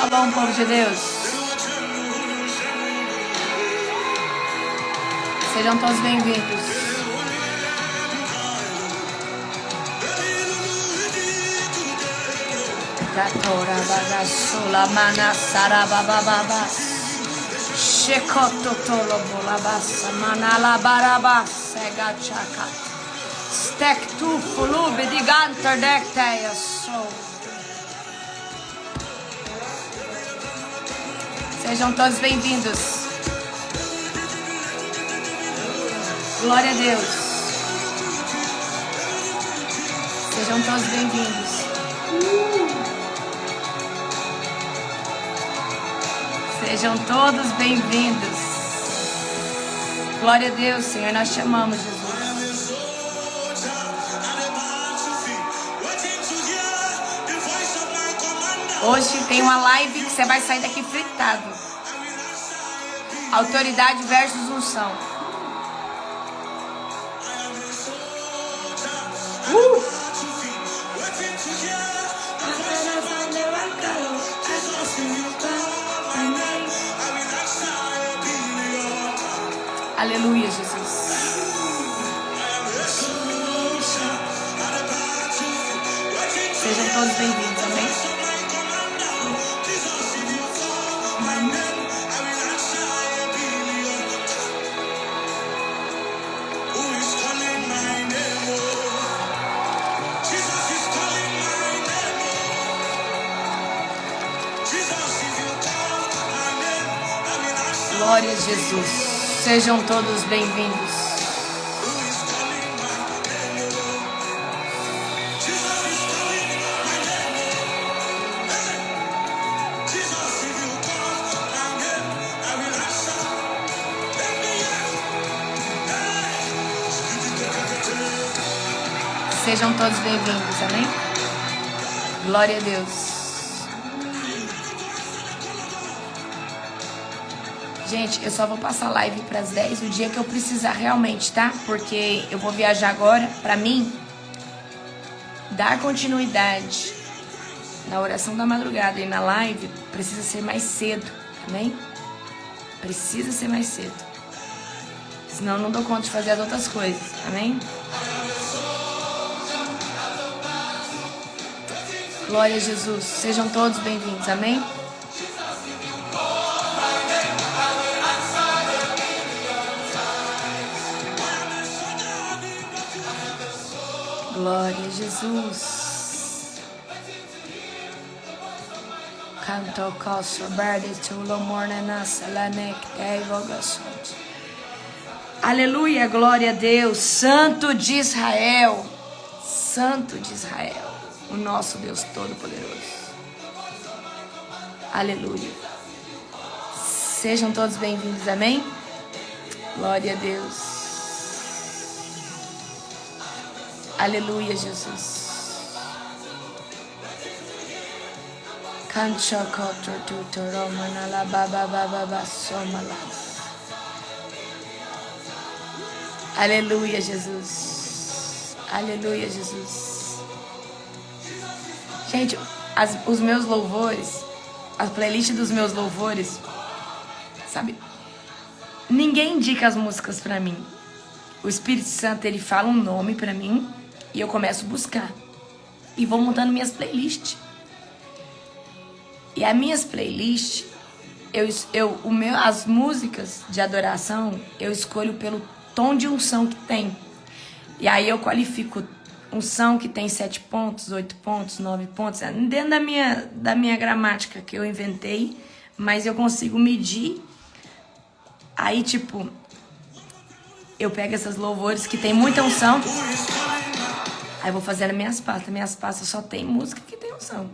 Shalom, povo de Deus. Sejam todos bem-vindos. Gatora bagasula mana sarabababa. Shekoto tolo labasa manala baraba sega chaka. Stek tu fulube di ganter dekteia so. Sejam todos bem-vindos. Glória a Deus. Sejam todos bem-vindos. Sejam todos bem-vindos. Glória a Deus, Senhor, nós chamamos Jesus. Hoje tem uma live que você vai sair daqui fritado. Autoridade versus unção. Aleluia, Jesus. Sejam todos bem-vindos, amém? Glória a Jesus. Sejam todos bem-vindos. Sejam todos bem-vindos, amém? Glória a Deus. Gente, eu só vou passar live para as 10 o dia que eu precisar realmente, tá? Porque eu vou viajar agora. Para mim, dar continuidade na oração da madrugada e na live precisa ser mais cedo, amém? Precisa ser mais cedo. Senão eu não dou conta de fazer as outras coisas, amém? Glória a Jesus. Sejam todos bem-vindos, amém? Glória a Jesus. Canto coso verde tulo morna salanek evogações. Aleluia, glória a Deus, Santo de Israel. Santo de Israel, o nosso Deus Todo-Poderoso. Aleluia. Sejam todos bem-vindos, amém? Glória a Deus. Aleluia, Jesus. Aleluia, Jesus. Aleluia, Jesus. Gente, os meus louvores, a playlist dos meus louvores, sabe? Ninguém indica as músicas pra mim. O Espírito Santo, ele fala um nome pra mim e eu começo a buscar. E vou montando minhas playlists. E as minhas playlists, as músicas de adoração, eu escolho pelo tom de unção que tem. E aí eu qualifico unção que tem 7 pontos, 8 pontos, 9 pontos. Dentro da minha gramática que eu inventei, mas eu consigo medir. Aí, tipo, eu pego essas louvores que tem muita unção. Aí vou fazendo minhas pastas. Minhas pastas só tem música que tem unção.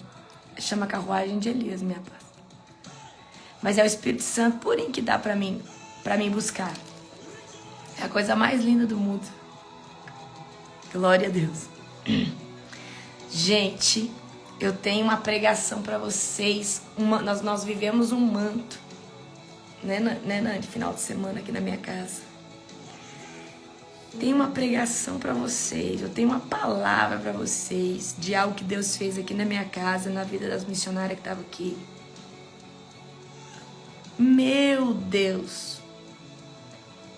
Chama Carruagem de Elias, minha pasta. Mas é o Espírito Santo purinho que dá pra mim buscar. É a coisa mais linda do mundo. Glória a Deus. Gente, eu tenho uma pregação pra vocês. Nós vivemos um manto. Né, Nandi? Final de semana aqui na minha casa. Tem uma pregação pra vocês, eu tenho uma palavra pra vocês de algo que Deus fez aqui na minha casa, na vida das missionárias que estavam aqui. Meu Deus.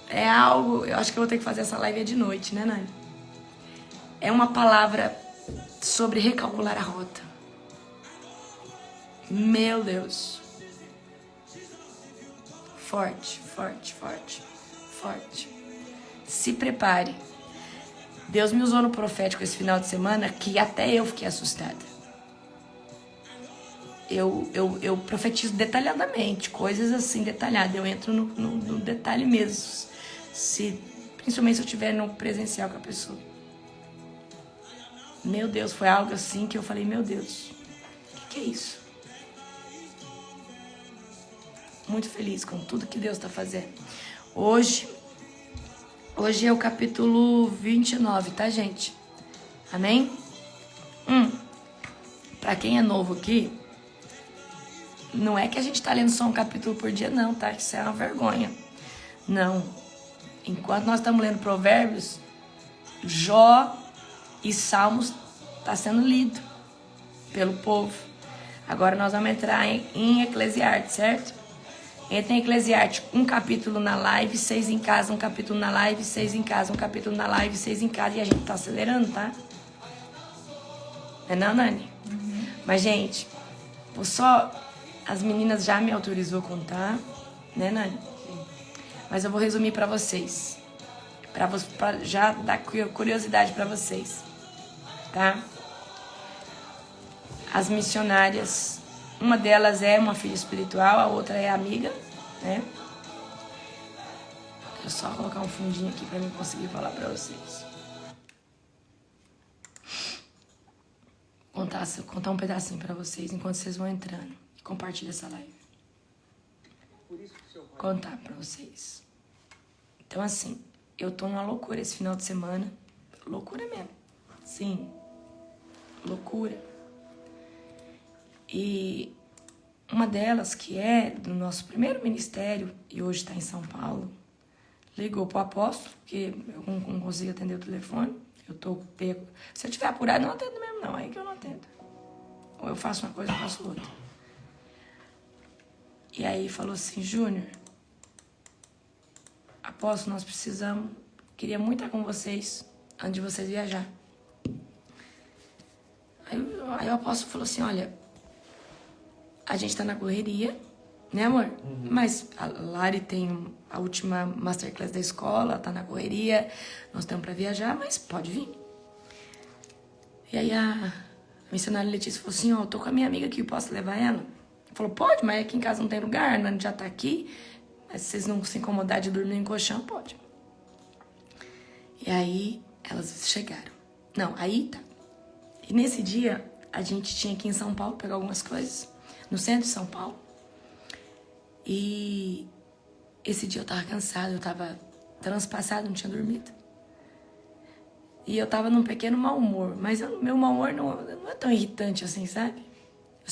É algo... Eu acho que eu vou ter que fazer essa live de noite, né, Nani? É uma palavra sobre recalcular a rota. Meu Deus. Forte, forte, forte, forte. Se prepare. Deus me usou no profético esse final de semana que até eu fiquei assustada. Eu profetizo detalhadamente, coisas assim detalhadas. Eu entro no detalhe mesmo. Principalmente se eu estiver no presencial com a pessoa. Meu Deus, foi algo assim que eu falei, meu Deus, o que é isso? Muito feliz com tudo que Deus está fazendo. Hoje é o capítulo 29, tá, gente? Amém? Pra quem é novo aqui, não é que a gente tá lendo só um capítulo por dia, não, tá? Isso é uma vergonha. Não. Enquanto nós estamos lendo Provérbios, Jó e Salmos tá sendo lido pelo povo. Agora nós vamos entrar em Eclesiastes, certo? Entra em Eclesiastes, um capítulo na live, 6 em casa, um capítulo na live, 6 em casa, um capítulo na live, 6 em casa. E a gente tá acelerando, tá? Não, Nani? Mas, gente, vou só... As meninas já me autorizou a contar, né, Nani? Mas eu vou resumir pra vocês. Pra já dar curiosidade pra vocês, tá? As missionárias, uma delas é uma filha espiritual, a outra é amiga, né? Deixa eu só colocar um fundinho aqui pra mim conseguir falar pra vocês. Contar um pedacinho pra vocês enquanto vocês vão entrando. E compartilha essa live. Contar pra vocês. Então, assim, eu tô numa loucura esse final de semana. Loucura mesmo. Sim. Loucura. E uma delas, que é do nosso primeiro ministério, e hoje está em São Paulo, ligou pro apóstolo, porque eu não consigo atender o telefone. Eu tô pego. Se eu tiver apurado, eu não atendo mesmo, não. Aí que eu não atendo. Ou eu faço uma coisa, eu faço outra. E aí falou assim, Júnior, apóstolo, nós precisamos, queria muito estar com vocês antes de vocês viajar. Aí o apóstolo falou assim, olha, a gente tá na correria, né, amor? Mas a Lari tem a última masterclass da escola, tá na correria, nós estamos pra viajar, mas pode vir. E aí a missionária Letícia falou assim, ó, eu tô com a minha amiga aqui, posso levar ela? Falou, pode, mas aqui em casa não tem lugar, a Nani já tá aqui, mas se vocês não se incomodar de dormir em colchão, pode. E aí elas chegaram. Não, aí tá. E nesse dia, a gente tinha que ir em São Paulo pegar algumas coisas, no centro de São Paulo. E esse dia eu tava cansada, eu tava transpassada, não tinha dormido. E eu tava num pequeno mau humor, mas meu mau humor não é tão irritante assim, sabe?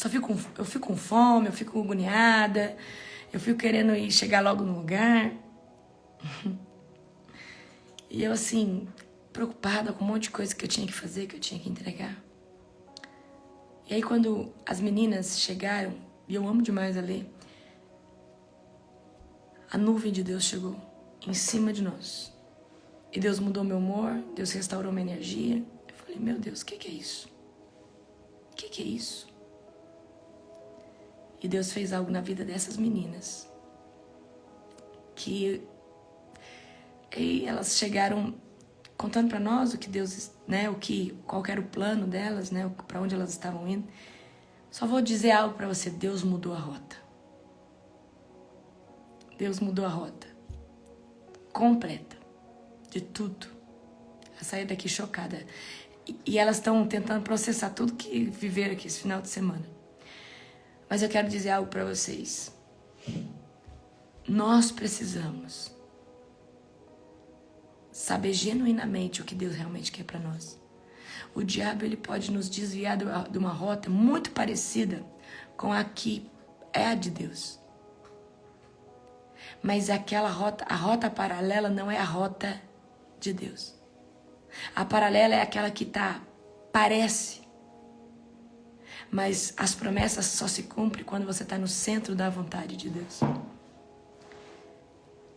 Eu fico com fome, eu fico agoniada, eu fico querendo chegar logo no lugar. E eu assim, preocupada com um monte de coisa que eu tinha que fazer, que eu tinha que entregar. E aí quando as meninas chegaram, e eu amo demais a ler, a nuvem de Deus chegou em cima de nós. E Deus mudou meu humor, Deus restaurou minha energia. Eu falei, meu Deus, o que é isso? O que é isso? E Deus fez algo na vida dessas meninas. E elas chegaram contando pra nós o que Deus, né, qual era o plano delas, né, pra onde elas estavam indo. Só vou dizer algo pra você, Deus mudou a rota. Deus mudou a rota. Completa. De tudo. Eu saí daqui chocada. E elas estão tentando processar tudo que viveram aqui esse final de semana. Mas eu quero dizer algo pra vocês. Nós precisamos saber genuinamente o que Deus realmente quer pra nós. O diabo, ele pode nos desviar de uma rota muito parecida com a que é a de Deus. Mas aquela rota, a rota paralela não é a rota de Deus. A paralela é aquela que parece. Mas as promessas só se cumprem quando você está no centro da vontade de Deus.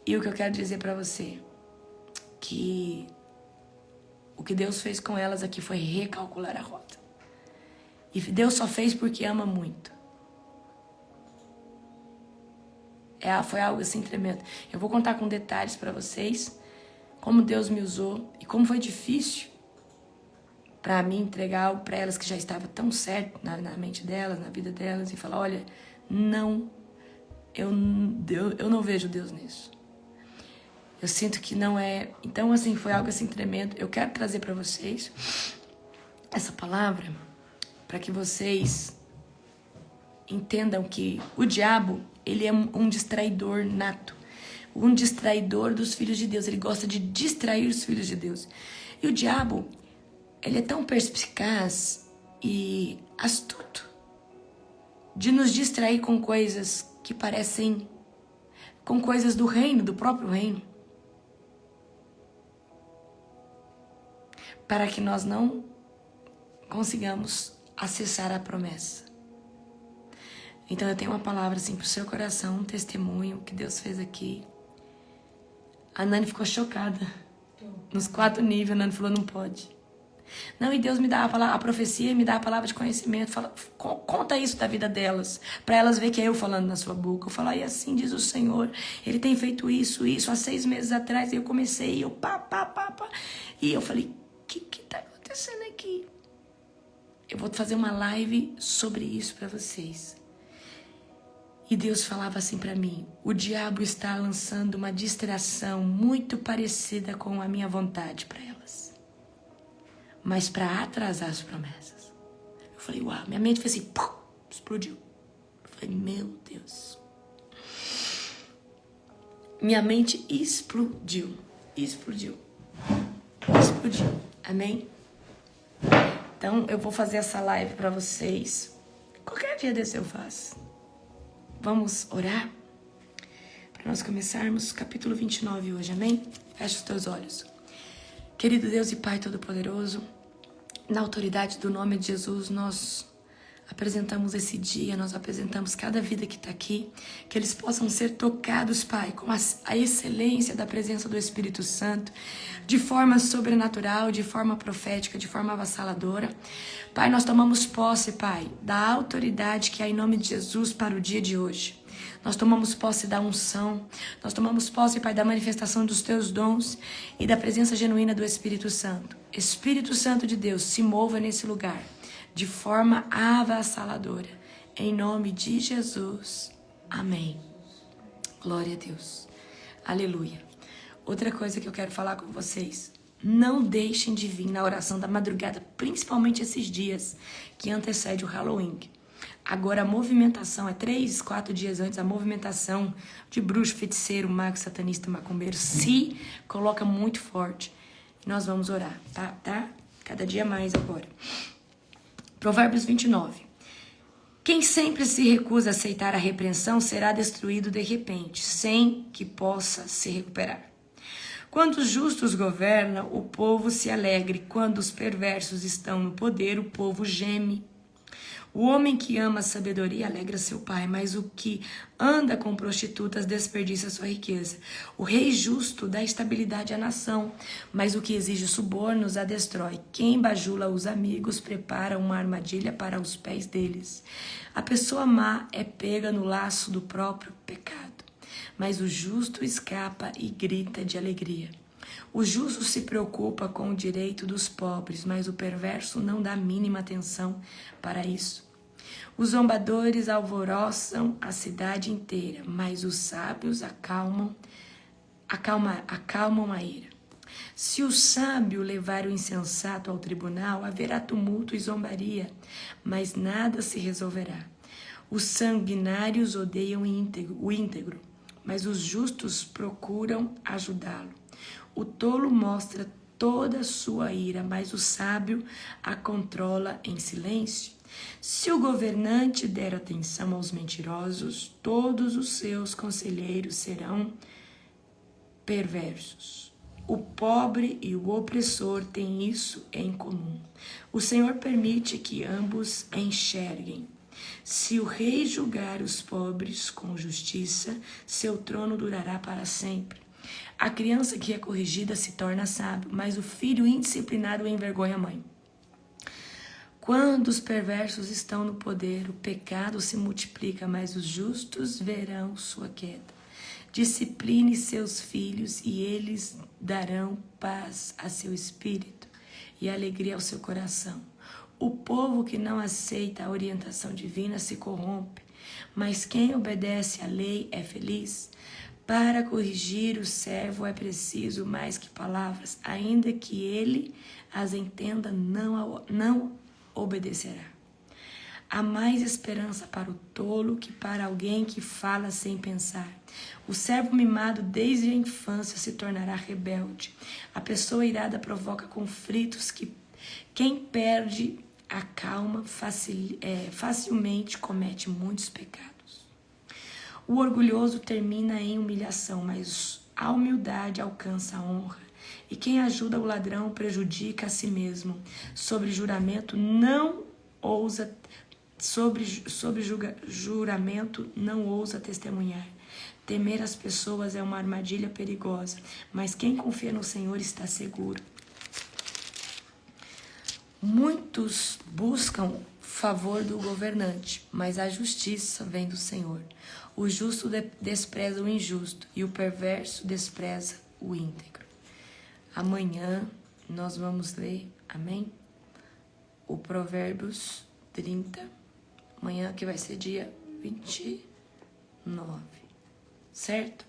E o que eu quero dizer pra você, que o que Deus fez com elas aqui foi recalcular a rota. E Deus só fez porque ama muito. Foi algo assim tremendo. Eu vou contar com detalhes pra vocês, como Deus me usou e como foi difícil pra mim entregar algo pra elas que já estava tão certo na mente delas, na vida delas, e falar, olha, não, eu não vejo Deus nisso. Eu sinto que não é. Então, assim, foi algo assim tremendo. Eu quero trazer pra vocês essa palavra para que vocês entendam que o diabo, ele é um distraidor nato. Um distraidor dos filhos de Deus. Ele gosta de distrair os filhos de Deus. E o diabo, ele é tão perspicaz e astuto de nos distrair com coisas que parecem... com coisas do reino, do próprio reino. Para que nós não consigamos acessar a promessa. Então eu tenho uma palavra assim pro seu coração, um testemunho que Deus fez aqui. A Nani ficou chocada. Nos 4 níveis, a Nani falou, não pode. Não, e Deus me dá a profecia, me dá a palavra de conhecimento. Fala, conta isso da vida delas, para elas ver que é eu falando na sua boca. Eu falo, e assim diz o Senhor, Ele tem feito isso, há 6 meses atrás. Eu comecei, pá. E eu falei, o que tá acontecendo aqui? Eu vou fazer uma live sobre isso para vocês. E Deus falava assim para mim, o diabo está lançando uma distração muito parecida com a minha vontade para elas. Mas para atrasar as promessas. Eu falei, uau, minha mente fez assim, pum, explodiu. Eu falei, meu Deus. Minha mente explodiu. Amém? Então, eu vou fazer essa live para vocês. Qualquer dia desse eu faço. Vamos orar? Para nós começarmos capítulo 29 hoje, amém? Fecha os teus olhos. Querido Deus e Pai Todo-Poderoso, na autoridade do nome de Jesus, nós apresentamos esse dia, nós apresentamos cada vida que está aqui, que eles possam ser tocados, Pai, com a excelência da presença do Espírito Santo, de forma sobrenatural, de forma profética, de forma avassaladora. Pai, nós tomamos posse, Pai, da autoridade que há em nome de Jesus para o dia de hoje. Nós tomamos posse da unção, nós tomamos posse, Pai, da manifestação dos Teus dons e da presença genuína do Espírito Santo. Espírito Santo de Deus, se mova nesse lugar de forma avassaladora. Em nome de Jesus. Amém. Glória a Deus. Aleluia. Outra coisa que eu quero falar com vocês. Não deixem de vir na oração da madrugada, principalmente esses dias que antecede o Halloween. Agora a movimentação, 3, 4 dias antes, a movimentação de bruxo, feiticeiro, mago, satanista, macumbeiro, se coloca muito forte. Nós vamos orar, tá? Cada dia mais agora. Provérbios 29. Quem sempre se recusa a aceitar a repreensão será destruído de repente, sem que possa se recuperar. Quando os justos governam, o povo se alegre. Quando os perversos estão no poder, o povo geme. O homem que ama a sabedoria alegra seu pai, mas o que anda com prostitutas desperdiça sua riqueza. O rei justo dá estabilidade à nação, mas o que exige subornos a destrói. Quem bajula os amigos prepara uma armadilha para os pés deles. A pessoa má é pega no laço do próprio pecado, mas o justo escapa e grita de alegria. O justo se preocupa com o direito dos pobres, mas o perverso não dá mínima atenção para isso. Os zombadores alvoroçam a cidade inteira, mas os sábios acalmam a ira. Se o sábio levar o insensato ao tribunal, haverá tumulto e zombaria, mas nada se resolverá. Os sanguinários odeiam o íntegro, mas os justos procuram ajudá-lo. O tolo mostra toda a sua ira, mas o sábio a controla em silêncio. Se o governante der atenção aos mentirosos, todos os seus conselheiros serão perversos. O pobre e o opressor têm isso em comum. O Senhor permite que ambos enxerguem. Se o rei julgar os pobres com justiça, seu trono durará para sempre. A criança que é corrigida se torna sábio, mas o filho indisciplinado envergonha a mãe. Quando os perversos estão no poder, o pecado se multiplica, mas os justos verão sua queda. Discipline seus filhos e eles darão paz a seu espírito e alegria ao seu coração. O povo que não aceita a orientação divina se corrompe, mas quem obedece à lei é feliz. Para corrigir o servo é preciso mais que palavras, ainda que ele as entenda, não obedecerá. Há mais esperança para o tolo que para alguém que fala sem pensar. O servo mimado desde a infância se tornará rebelde. A pessoa irada provoca conflitos que quem perde a calma facilmente comete muitos pecados. O orgulhoso termina em humilhação, mas a humildade alcança a honra. E quem ajuda o ladrão prejudica a si mesmo. Sobre juramento não ousa juramento não ousa testemunhar. Temer as pessoas é uma armadilha perigosa, mas quem confia no Senhor está seguro. Muitos buscam favor do governante, mas a justiça vem do Senhor. O justo despreza o injusto e o perverso despreza o íntegro. Amanhã nós vamos ler, amém? O Provérbios 30, amanhã que vai ser dia 29, certo?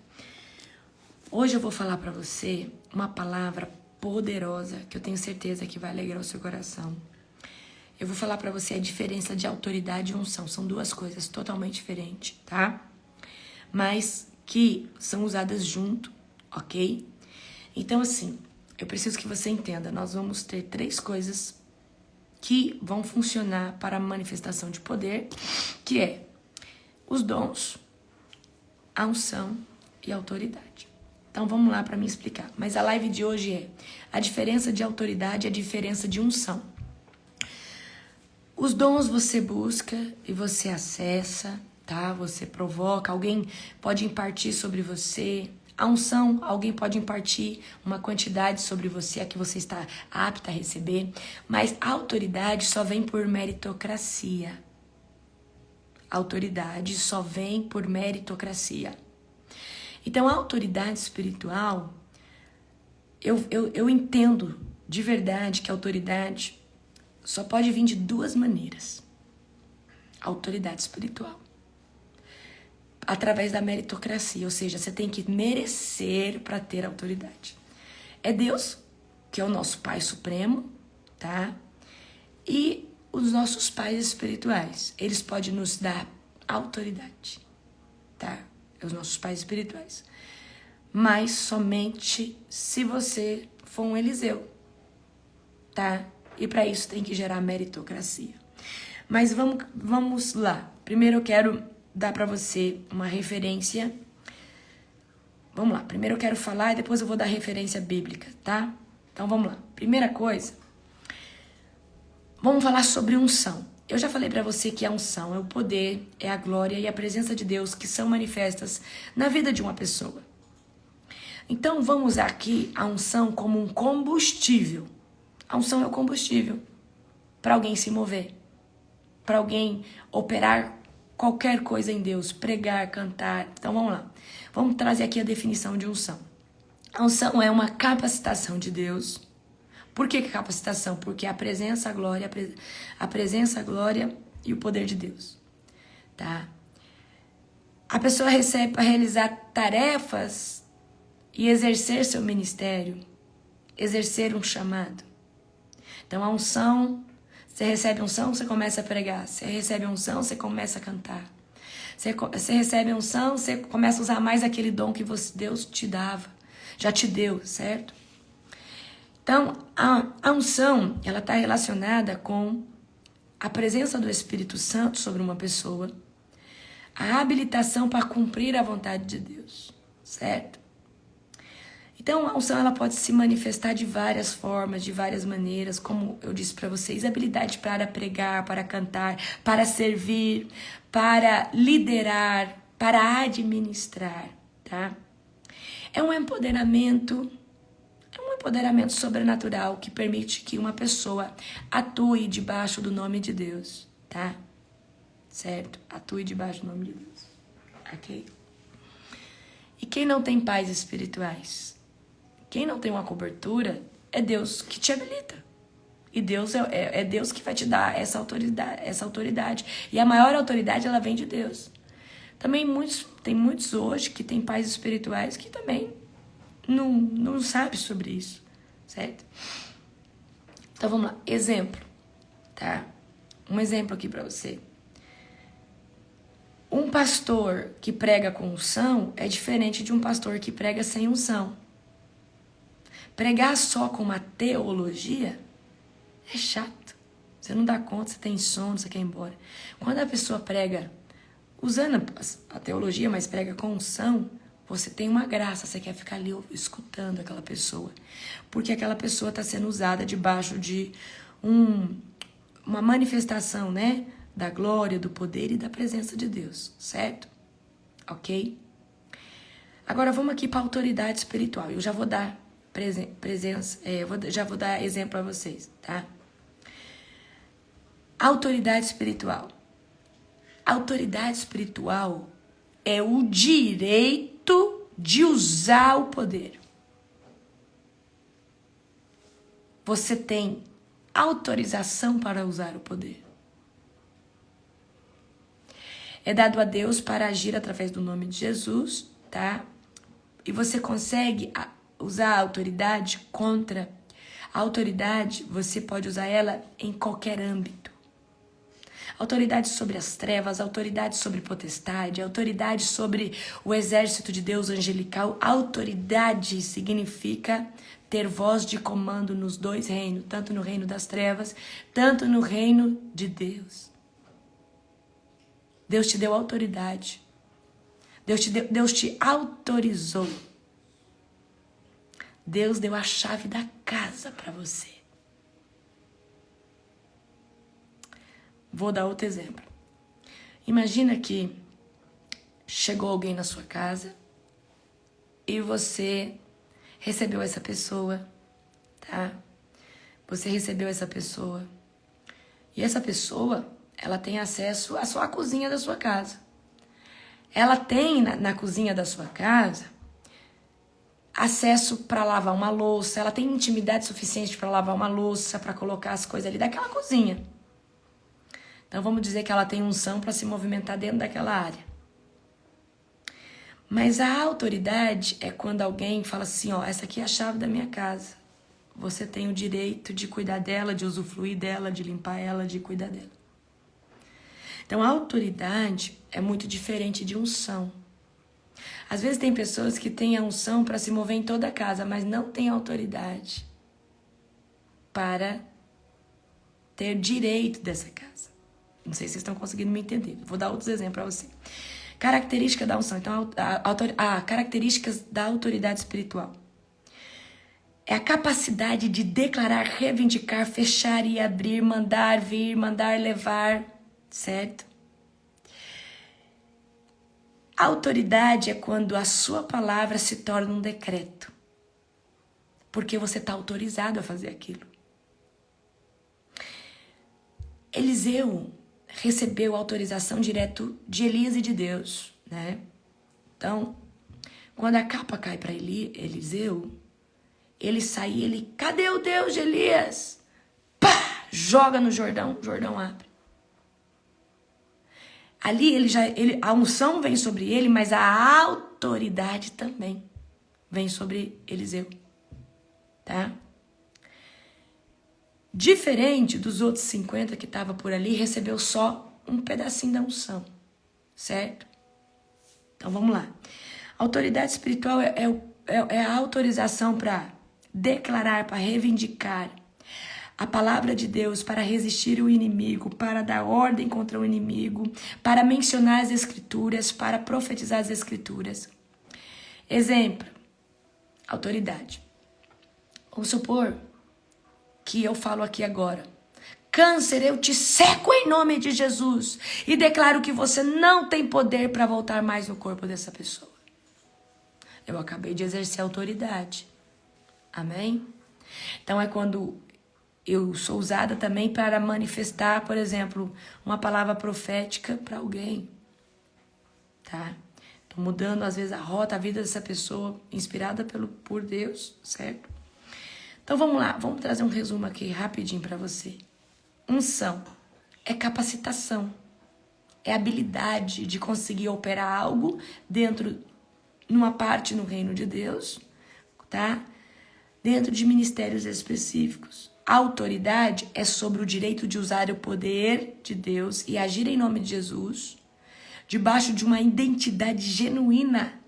Hoje eu vou falar para você uma palavra poderosa que eu tenho certeza que vai alegrar o seu coração. Eu vou falar para você a diferença de autoridade e unção. São duas coisas totalmente diferentes, tá? Mas que são usadas junto, ok? Então, assim, eu preciso que você entenda. Nós vamos ter 3 coisas que vão funcionar para a manifestação de poder, que é os dons, a unção e a autoridade. Então vamos lá para me explicar. Mas a live de hoje é a diferença de autoridade e a diferença de unção. Os dons você busca e você acessa, tá? Você provoca, alguém pode impartir sobre você. A unção, alguém pode impartir uma quantidade sobre você, a que você está apta a receber. Mas a autoridade só vem por meritocracia. A autoridade só vem por meritocracia. Então, a autoridade espiritual, eu entendo de verdade que a autoridade só pode vir de 2 maneiras. A autoridade espiritual. Através da meritocracia, ou seja, você tem que merecer para ter autoridade. É Deus, que é o nosso Pai Supremo, tá? E os nossos pais espirituais, eles podem nos dar autoridade, tá? Os nossos pais espirituais. Mas somente se você for um Eliseu, tá? E para isso tem que gerar meritocracia. Mas vamos lá. Primeiro eu quero dar para você uma referência. Vamos lá. Primeiro eu quero falar e depois eu vou dar referência bíblica, tá? Então vamos lá. Primeira coisa, vamos falar sobre unção. Eu já falei para você que a unção é o poder, é a glória e a presença de Deus que são manifestas na vida de uma pessoa. Então vamos usar aqui a unção como um combustível. A unção é o combustível para alguém se mover, para alguém operar qualquer coisa em Deus, pregar, cantar. Então vamos lá. Vamos trazer aqui a definição de unção. A unção é uma capacitação de Deus. Por que capacitação? Porque a presença, a glória e o poder de Deus, tá? A pessoa recebe para realizar tarefas e exercer seu ministério, exercer um chamado. Então a unção, você recebe unção, você começa a pregar. Você recebe unção, você começa a cantar. Você recebe unção, você começa a usar mais aquele dom que Deus te dava, já te deu, certo? Então, a unção, ela está relacionada com a presença do Espírito Santo sobre uma pessoa, a habilitação para cumprir a vontade de Deus, certo? Então, a unção ela pode se manifestar de várias formas, de várias maneiras, como eu disse para vocês, habilidade para pregar, para cantar, para servir, para liderar, para administrar, tá? É um empoderamento sobrenatural que permite que uma pessoa atue debaixo do nome de Deus, tá? Certo? Atue debaixo do nome de Deus, ok? E quem não tem pais espirituais? Quem não tem uma cobertura, é Deus que te habilita. E Deus é Deus que vai te dar essa autoridade. E a maior autoridade, ela vem de Deus. Também tem muitos hoje que têm pais espirituais que também não sabem sobre isso, certo? Então vamos lá, exemplo, tá? Um exemplo aqui pra você. Um pastor que prega com unção é diferente de um pastor que prega sem unção. Pregar só com uma teologia é chato. Você não dá conta, você tem sono, você quer ir embora. Quando a pessoa prega usando a teologia, mas prega com unção, você tem uma graça, você quer ficar ali escutando aquela pessoa. Porque aquela pessoa está sendo usada debaixo de uma manifestação, né? Da glória, do poder e da presença de Deus, certo? Ok? Agora vamos aqui para a autoridade espiritual. Eu já vou dar já vou dar exemplo para vocês, tá? Autoridade espiritual. Autoridade espiritual é o direito de usar o poder. Você tem autorização para usar o poder. É dado a Deus para agir através do nome de Jesus, tá? E você consegue usar a autoridade contra. A autoridade, você pode usar ela em qualquer âmbito. Autoridade sobre as trevas, autoridade sobre potestade, autoridade sobre o exército de Deus angelical. Autoridade significa ter voz de comando nos dois reinos, tanto no reino das trevas, tanto no reino de Deus. Deus te deu autoridade. Deus te autorizou. Deus deu a chave da casa para você. Vou dar outro exemplo. Imagina que chegou alguém na sua casa e você recebeu essa pessoa, tá? Você recebeu essa pessoa. E essa pessoa, ela tem acesso à sua cozinha da sua casa. Ela tem na cozinha da sua casa acesso para lavar uma louça, ela tem intimidade suficiente para lavar uma louça, para colocar as coisas ali daquela cozinha. Então vamos dizer que ela tem unção para se movimentar dentro daquela área. Mas a autoridade é quando alguém fala assim, ó, essa aqui é a chave da minha casa. Você tem o direito de cuidar dela, de usufruir dela, de limpar ela, de cuidar dela. Então a autoridade é muito diferente de unção. Às vezes tem pessoas que têm a unção para se mover em toda a casa, mas não têm autoridade para ter direito dessa casa. Não sei se vocês estão conseguindo me entender. Vou dar outros exemplos para você. Característica da unção. Então, características da autoridade espiritual. É a capacidade de declarar, reivindicar, fechar e abrir, mandar vir, mandar levar, certo? A autoridade é quando a sua palavra se torna um decreto. Porque você está autorizado a fazer aquilo. Eliseu recebeu autorização direto de Elias e de Deus, né? Então, quando a capa cai para Eliseu, ele sai e ele, cadê o Deus de Elias? Pá! Joga no Jordão, o Jordão abre. Ali a unção vem sobre ele, mas a autoridade também vem sobre Eliseu, tá? Diferente dos outros 50 que estavam por ali, recebeu só um pedacinho da unção, certo? Então vamos lá. Autoridade espiritual é a autorização para declarar, para reivindicar a palavra de Deus, para resistir o inimigo, para dar ordem contra o inimigo, para mencionar as escrituras, para profetizar as escrituras. Exemplo, Autoridade. Vamos supor que eu falo aqui agora: câncer, eu te seco em nome de Jesus e declaro que você não tem poder para voltar mais no corpo dessa pessoa. Eu acabei de exercer autoridade. Amém? Então é quando eu sou usada também para manifestar, por exemplo, uma palavra profética para alguém. Tá? Tô mudando às vezes a rota, a vida dessa pessoa, inspirada por Deus, certo? Então vamos lá, vamos trazer um resumo aqui rapidinho para você. Unção é capacitação, é habilidade de conseguir operar algo dentro, numa parte no reino de Deus, tá? Dentro de ministérios específicos. A autoridade é sobre o direito de usar o poder de Deus e agir em nome de Jesus, debaixo de uma identidade genuína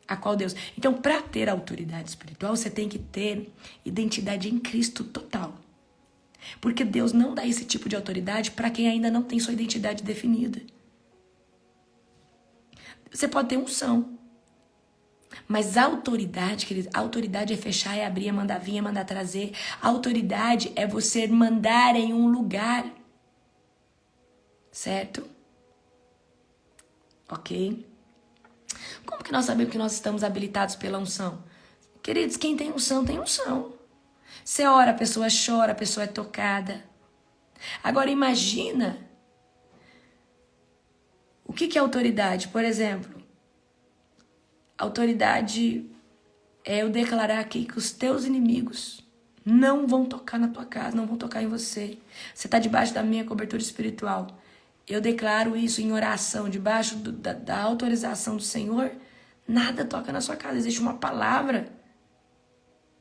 a qual Deus... Então, para ter autoridade espiritual, você tem que ter identidade em Cristo total. Porque Deus não dá esse tipo de autoridade para quem ainda não tem sua identidade definida. Você pode ter unção. Mas a autoridade, querido, a autoridade é fechar, é abrir, é mandar vir, é mandar trazer. A autoridade é você mandar em um lugar. Certo? Ok? Como que nós sabemos que nós estamos habilitados pela unção? Queridos, quem tem unção, tem unção. Você ora, a pessoa chora, a pessoa é tocada. Agora imagina o que é autoridade. Por exemplo, autoridade é eu declarar aqui que os teus inimigos não vão tocar na tua casa, não vão tocar em você. Você está debaixo da minha cobertura espiritual. Eu declaro isso em oração, debaixo da autorização do Senhor. Nada toca na sua casa. Existe uma palavra.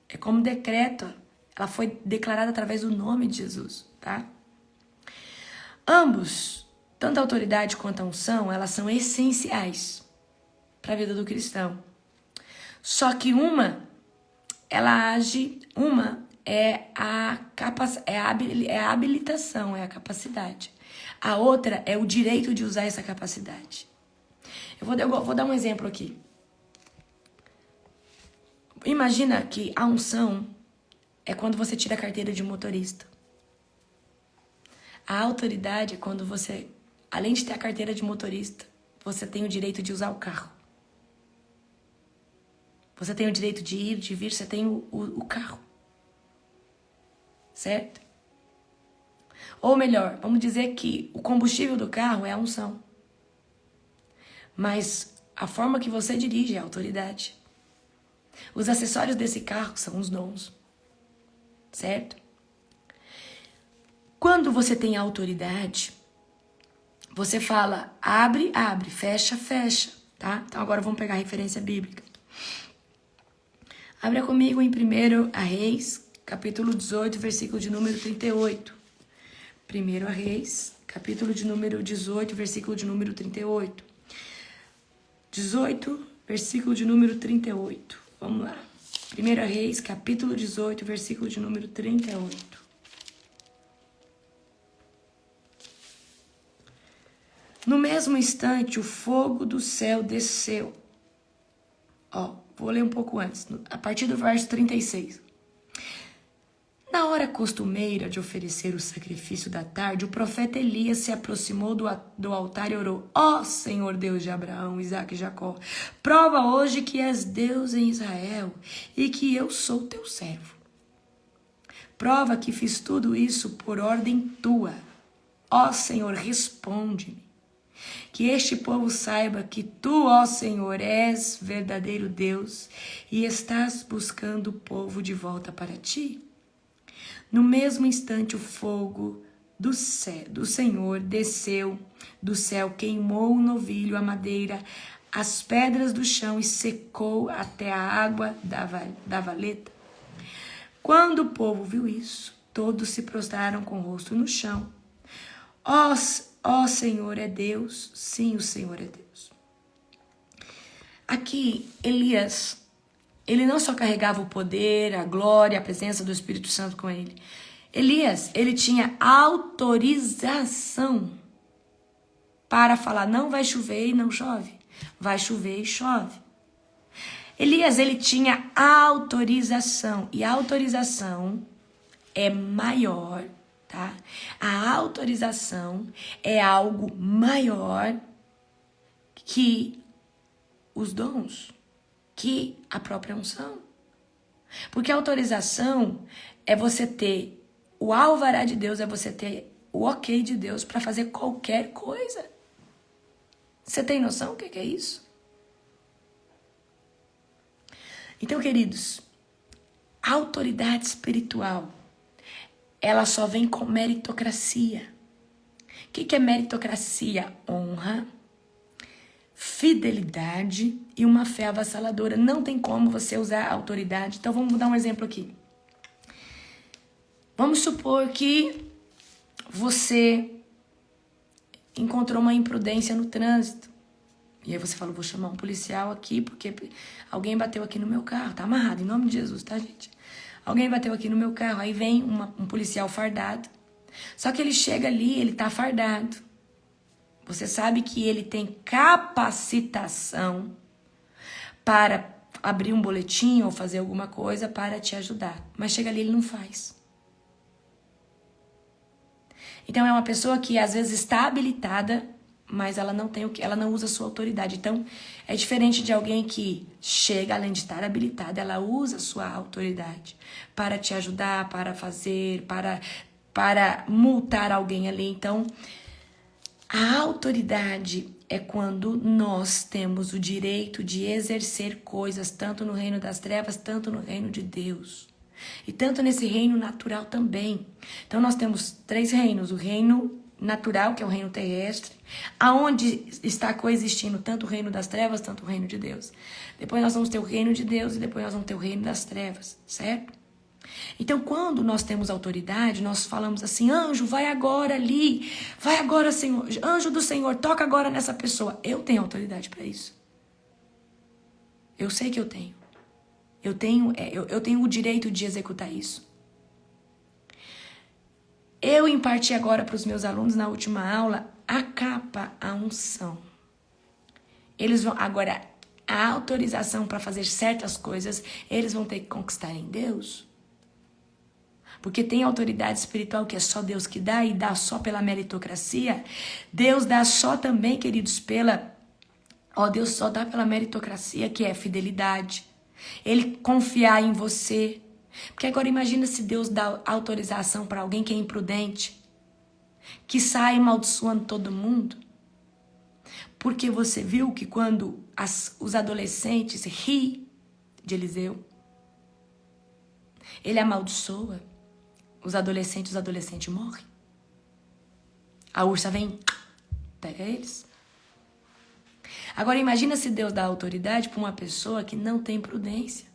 É como decreto. Ela foi declarada através do nome de Jesus, tá? Ambos, tanto a autoridade quanto a unção, elas são essenciais para a vida do cristão. Só que uma é a habilitação, é a capacidade. A outra é o direito de usar essa capacidade. Eu vou dar um exemplo aqui. Imagina que a unção é quando você tira a carteira de motorista. A autoridade é quando você, além de ter a carteira de motorista, você tem o direito de usar o carro. Você tem o direito de ir, de vir, você tem o carro. Certo? Ou melhor, vamos dizer que o combustível do carro é a unção. Mas a forma que você dirige é a autoridade. Os acessórios desse carro são os dons. Certo? Quando você tem autoridade, você fala abre, abre, fecha, fecha. Tá? Então agora vamos pegar a referência bíblica. Abra comigo em 1 Reis, capítulo 18, versículo de número 38. 1 Reis, capítulo de número 18, versículo de número 38. 18, versículo de número 38. Vamos lá. 1 Reis, capítulo 18, versículo de número 38. No mesmo instante, o fogo do céu desceu. Vou ler um pouco antes, a partir do verso 36. Na hora costumeira de oferecer o sacrifício da tarde, o profeta Elias se aproximou do altar e orou: Ó Senhor Deus de Abraão, Isaque e Jacó, prova hoje que és Deus em Israel e que eu sou teu servo. Prova que fiz tudo isso por ordem tua. Ó Senhor, responde-me. Que este povo saiba que tu, ó Senhor, és verdadeiro Deus e estás buscando o povo de volta para ti. No mesmo instante, o fogo do Senhor desceu do céu, queimou o novilho, a madeira, as pedras do chão e secou até a água da valeta. Quando o povo viu isso, todos se prostraram com o rosto no chão. Ó Senhor é Deus, sim, o Senhor é Deus. Aqui, Elias, ele não só carregava o poder, a glória, a presença do Espírito Santo com ele. Elias, ele tinha autorização para falar: não vai chover e não chove. Vai chover e chove. Elias, ele tinha autorização. E a autorização é maior, tá? A autorização é algo maior que os dons, que a própria unção. Porque a autorização é você ter o alvará de Deus, é você ter o ok de Deus para fazer qualquer coisa. Você tem noção do que é isso? Então, queridos, a autoridade espiritual, ela só vem com meritocracia. O que é meritocracia? Honra, fidelidade e uma fé avassaladora. Não tem como você usar a autoridade. Então, vamos dar um exemplo aqui. Vamos supor que você encontrou uma imprudência no trânsito. E aí você fala, vou chamar um policial aqui porque alguém bateu aqui no meu carro. Tá amarrado, em nome de Jesus, tá, gente? Alguém bateu aqui no meu carro. Aí vem um policial fardado. Só que ele chega ali, ele tá fardado. Você sabe que ele tem capacitação para abrir um boletim ou fazer alguma coisa para te ajudar. Mas chega ali, ele não faz. Então é uma pessoa que às vezes está habilitada, mas ela não tem ela não usa a sua autoridade. Então é diferente de alguém que chega, além de estar habilitada, ela usa a sua autoridade para te ajudar, para fazer, para multar alguém ali. Então a autoridade é quando nós temos o direito de exercer coisas, tanto no reino das trevas, tanto no reino de Deus. E tanto nesse reino natural também. Então nós temos 3 reinos. O reino natural, que é o reino terrestre, aonde está coexistindo tanto o reino das trevas, tanto o reino de Deus. Depois nós vamos ter o reino de Deus e depois nós vamos ter o reino das trevas, certo? Então, quando nós temos autoridade, nós falamos assim, anjo, vai agora ali, vai agora, Senhor, anjo do Senhor, toca agora nessa pessoa. Eu tenho autoridade para isso. Eu sei que eu tenho. Eu tenho o direito de executar isso. Eu imparti agora para os meus alunos na última aula a capa, a unção. Eles vão agora a autorização para fazer certas coisas, eles vão ter que conquistar em Deus. Porque tem autoridade espiritual que é só Deus que dá e dá só pela meritocracia. Deus dá só também, queridos, Deus só dá pela meritocracia, que é fidelidade. Ele confiar em você. Porque agora imagina se Deus dá autorização para alguém que é imprudente, que sai amaldiçoando todo mundo. Porque você viu que quando os adolescentes riem de Eliseu, ele amaldiçoa os adolescentes morrem. A ursa vem, pega eles. Agora imagina se Deus dá autoridade para uma pessoa que não tem prudência.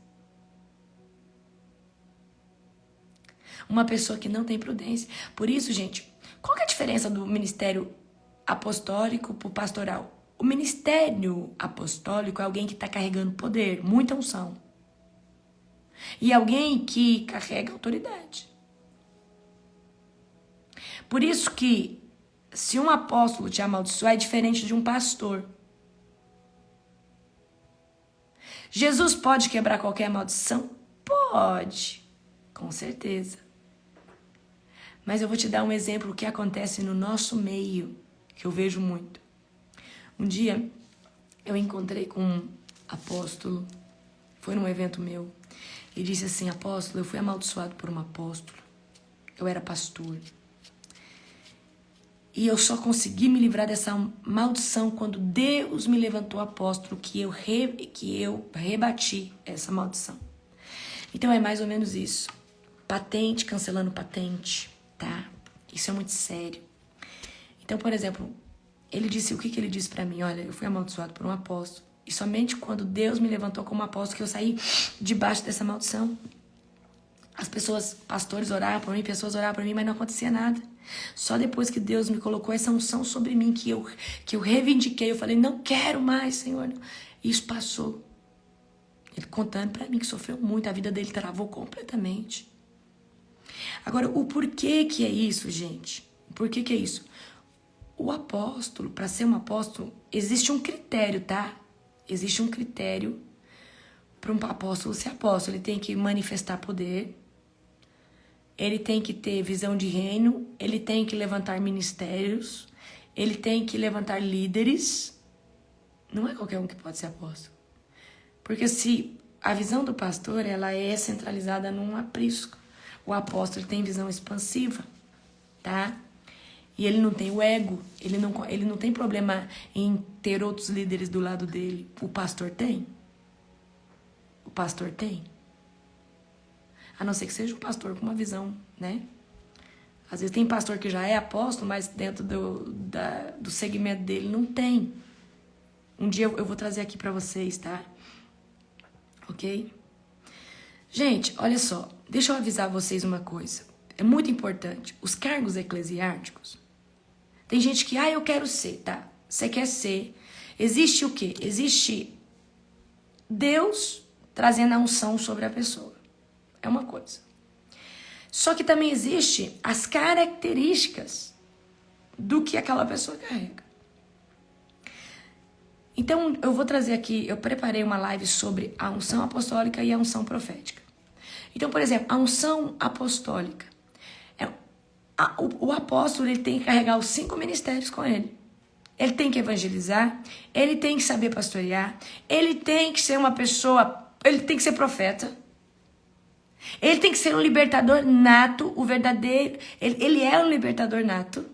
Uma pessoa que não tem prudência. Por isso, gente, qual que é a diferença do ministério apostólico para o pastoral? O ministério apostólico é alguém que está carregando poder, muita unção. E alguém que carrega autoridade. Por isso que, se um apóstolo te amaldiçoar, é diferente de um pastor. Jesus pode quebrar qualquer maldição? Pode, com certeza. Mas eu vou te dar um exemplo do que acontece no nosso meio, que eu vejo muito. Um dia, eu encontrei com um apóstolo, foi num evento meu, e disse assim, apóstolo, eu fui amaldiçoado por um apóstolo, eu era pastor. E eu só consegui me livrar dessa maldição quando Deus me levantou apóstolo, que eu rebati essa maldição. Então é mais ou menos isso. Patente, cancelando patente, tá? Isso é muito sério. Então, por exemplo, ele disse, o que ele disse pra mim? Olha, eu fui amaldiçoado por um apóstolo. E somente quando Deus me levantou como apóstolo que eu saí debaixo dessa maldição. As pessoas, pastores oravam por mim, pessoas oravam por mim, mas não acontecia nada. Só depois que Deus me colocou essa unção sobre mim, que eu reivindiquei, eu falei, não quero mais, Senhor. Isso passou. Ele contando pra mim que sofreu muito, a vida dele travou completamente. Agora, o porquê que é isso, gente? O porquê que é isso? O apóstolo, para ser um apóstolo, existe um critério, tá? Existe um critério para um apóstolo ser apóstolo, ele tem que manifestar poder, ele tem que ter visão de reino, ele tem que levantar ministérios, ele tem que levantar líderes. Não é qualquer um que pode ser apóstolo. Porque se a visão do pastor, ela é centralizada num aprisco. O apóstolo tem visão expansiva, tá? E ele não tem o ego, ele não tem problema em ter outros líderes do lado dele. O pastor tem. O pastor tem. A não ser que seja um pastor com uma visão, né? Às vezes tem pastor que já é apóstolo, mas dentro do segmento dele não tem. Um dia eu vou trazer aqui pra vocês, tá? Ok? Gente, olha só. Deixa eu avisar vocês uma coisa. É muito importante. Os cargos eclesiásticos. Tem gente que, eu quero ser, tá? Você quer ser. Existe o quê? Existe Deus trazendo a unção sobre a pessoa. É uma coisa. Só que também existe as características do que aquela pessoa carrega. Então, eu vou trazer aqui, eu preparei uma live sobre a unção apostólica e a unção profética. Então, por exemplo, a unção apostólica. O apóstolo, ele tem que carregar os 5 ministérios com ele. Ele tem que evangelizar, ele tem que saber pastorear, ele tem que ser uma pessoa, ele tem que ser profeta. Ele tem que ser um libertador nato, o verdadeiro, ele é um libertador nato.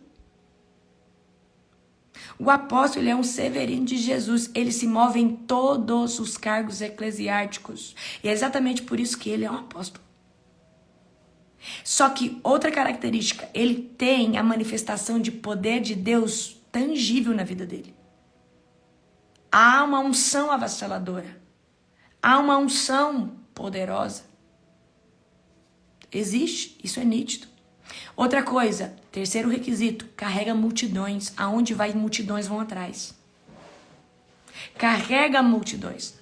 O apóstolo, ele é um severino de Jesus, ele se move em todos os cargos eclesiásticos. E é exatamente por isso que ele é um apóstolo. Só que outra característica, ele tem a manifestação de poder de Deus tangível na vida dele. Há uma unção avassaladora. Há uma unção poderosa. Existe, isso é nítido. Outra coisa, terceiro requisito, carrega multidões. Aonde vai, multidões vão atrás. Carrega multidões.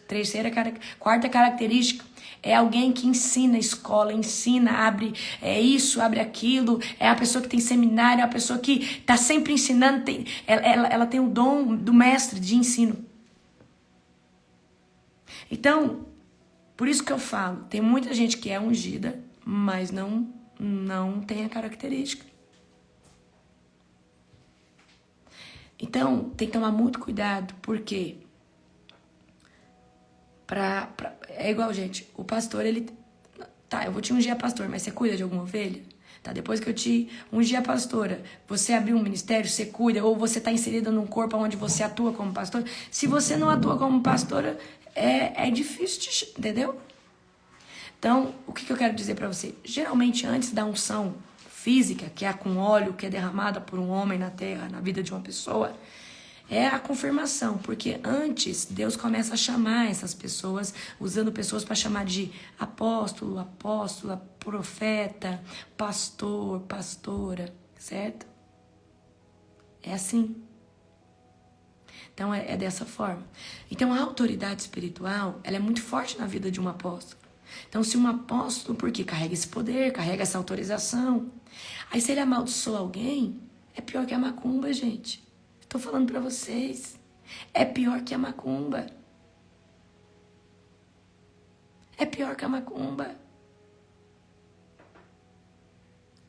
Quarta característica, é alguém que ensina escola, ensina, abre isso, abre aquilo. É a pessoa que tem seminário, é a pessoa que está sempre ensinando. Ela tem o dom do mestre de ensino. Então, por isso que eu falo, tem muita gente que é ungida, mas não tem a característica. Então, tem que tomar muito cuidado, porque é igual, gente, o pastor, ele... Tá, eu vou te ungir a pastor, mas você cuida de alguma ovelha? Tá, depois que eu te ungir a pastora, você abriu um ministério, você cuida, ou você tá inserida num corpo onde você atua como pastor. Se você não atua como pastora, é difícil, entendeu? Então, o que eu quero dizer pra você? Geralmente, antes da unção física, que é a com óleo, que é derramada por um homem na terra, na vida de uma pessoa, é a confirmação, porque antes Deus começa a chamar essas pessoas, usando pessoas para chamar de apóstolo, apóstola, profeta, pastor, pastora, certo? É assim. Então, é dessa forma. Então, a autoridade espiritual, ela é muito forte na vida de um apóstolo. Então, se um apóstolo, porque carrega esse poder, carrega essa autorização, aí se ele amaldiçoa alguém, é pior que a macumba, gente. Estou falando pra vocês. É pior que a macumba. É pior que a macumba.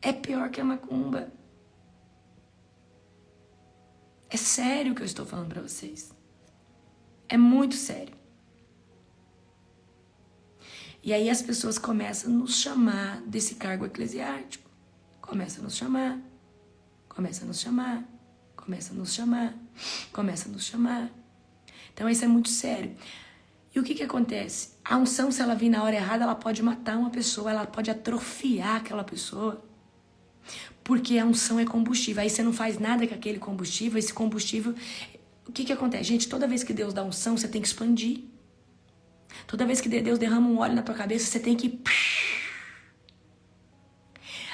É pior que a macumba. É sério o que eu estou falando pra vocês. É muito sério. E aí as pessoas começam a nos chamar desse cargo eclesiástico. Começa a nos chamar. Começa a nos chamar. Começa a nos chamar. Começa a nos chamar. Então isso é muito sério. E o que acontece? A unção, se ela vir na hora errada, ela pode matar uma pessoa. Ela pode atrofiar aquela pessoa. Porque a unção é combustível. Aí você não faz nada com aquele combustível. Esse combustível... O que acontece? Gente, toda vez que Deus dá unção, você tem que expandir. Toda vez que Deus derrama um óleo na tua cabeça, você tem que...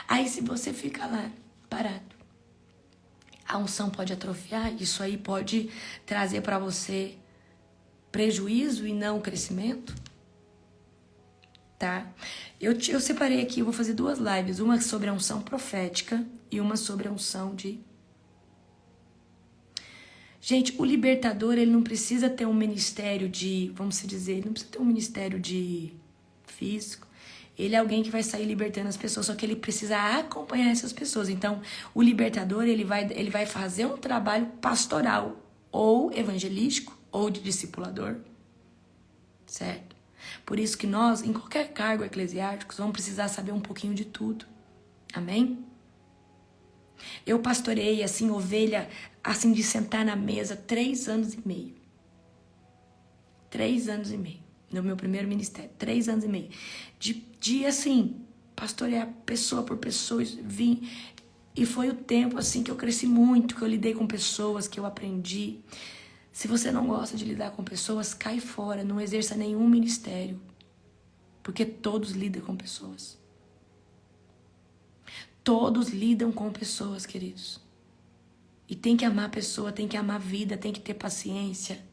Aí se você fica lá, parado, a unção pode atrofiar, isso aí pode trazer para você prejuízo e não crescimento, tá? Eu separei aqui, eu vou fazer 2 lives, uma sobre a unção profética e uma sobre a unção de... Gente, o libertador, ele não precisa ter um ministério de, vamos dizer, ele não precisa ter um ministério de físico. Ele é alguém que vai sair libertando as pessoas, só que ele precisa acompanhar essas pessoas. Então, o libertador, ele vai fazer um trabalho pastoral, ou evangelístico, ou de discipulador, certo? Por isso que nós, em qualquer cargo eclesiástico, vamos precisar saber um pouquinho de tudo. Amém? Eu pastorei, assim, ovelha, assim, de sentar na mesa 3 anos e meio. 3 anos e meio. No meu primeiro ministério. 3 anos e meio. De assim, pastorear pessoa por pessoa. Vim. E foi o tempo, assim, que eu cresci muito, que eu lidei com pessoas, que eu aprendi. Se você não gosta de lidar com pessoas, cai fora. Não exerça nenhum ministério. Porque todos lidam com pessoas. Todos lidam com pessoas, queridos. E tem que amar a pessoa, tem que amar a vida, tem que ter paciência.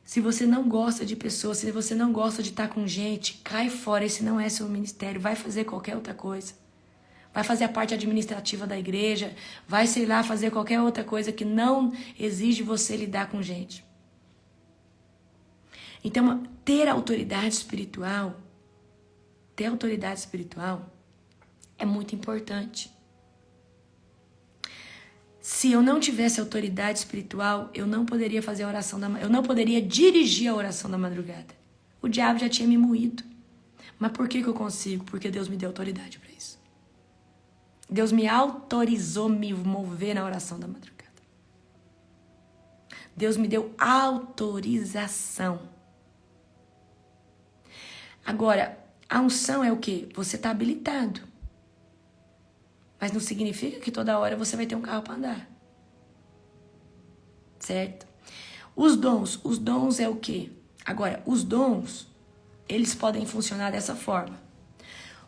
Se você não gosta de pessoas, se você não gosta de estar com gente, cai fora, esse não é seu ministério. Vai fazer qualquer outra coisa. Vai fazer a parte administrativa da igreja, vai, sei lá, fazer qualquer outra coisa que não exige você lidar com gente. Então, ter autoridade espiritual é muito importante. Se eu não tivesse autoridade espiritual, eu não poderia fazer a oração eu não poderia dirigir a oração da madrugada. O diabo já tinha me moído. Mas por que eu consigo? Porque Deus me deu autoridade para isso. Deus me autorizou a me mover na oração da madrugada. Deus me deu autorização. Agora, a unção é o quê? Você está habilitado. Mas não significa que toda hora você vai ter um carro para andar. Certo? Os dons é o quê? Agora, os dons, eles podem funcionar dessa forma.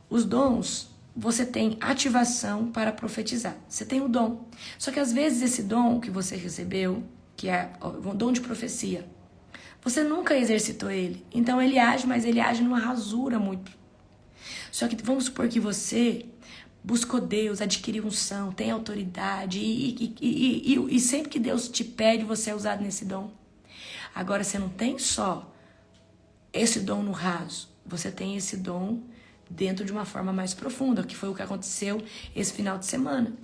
Os dons, você tem ativação para profetizar. Você tem o dom. Só que às vezes esse dom que você recebeu, que é o dom de profecia, você nunca exercitou ele. Então ele age, mas ele age numa rasura muito. Só que vamos supor que você buscou Deus, adquiriu unção, tem autoridade e sempre que Deus te pede, você é usado nesse dom. Agora, você não tem só esse dom no raso, você tem esse dom dentro de uma forma mais profunda, que foi o que aconteceu esse final de semana.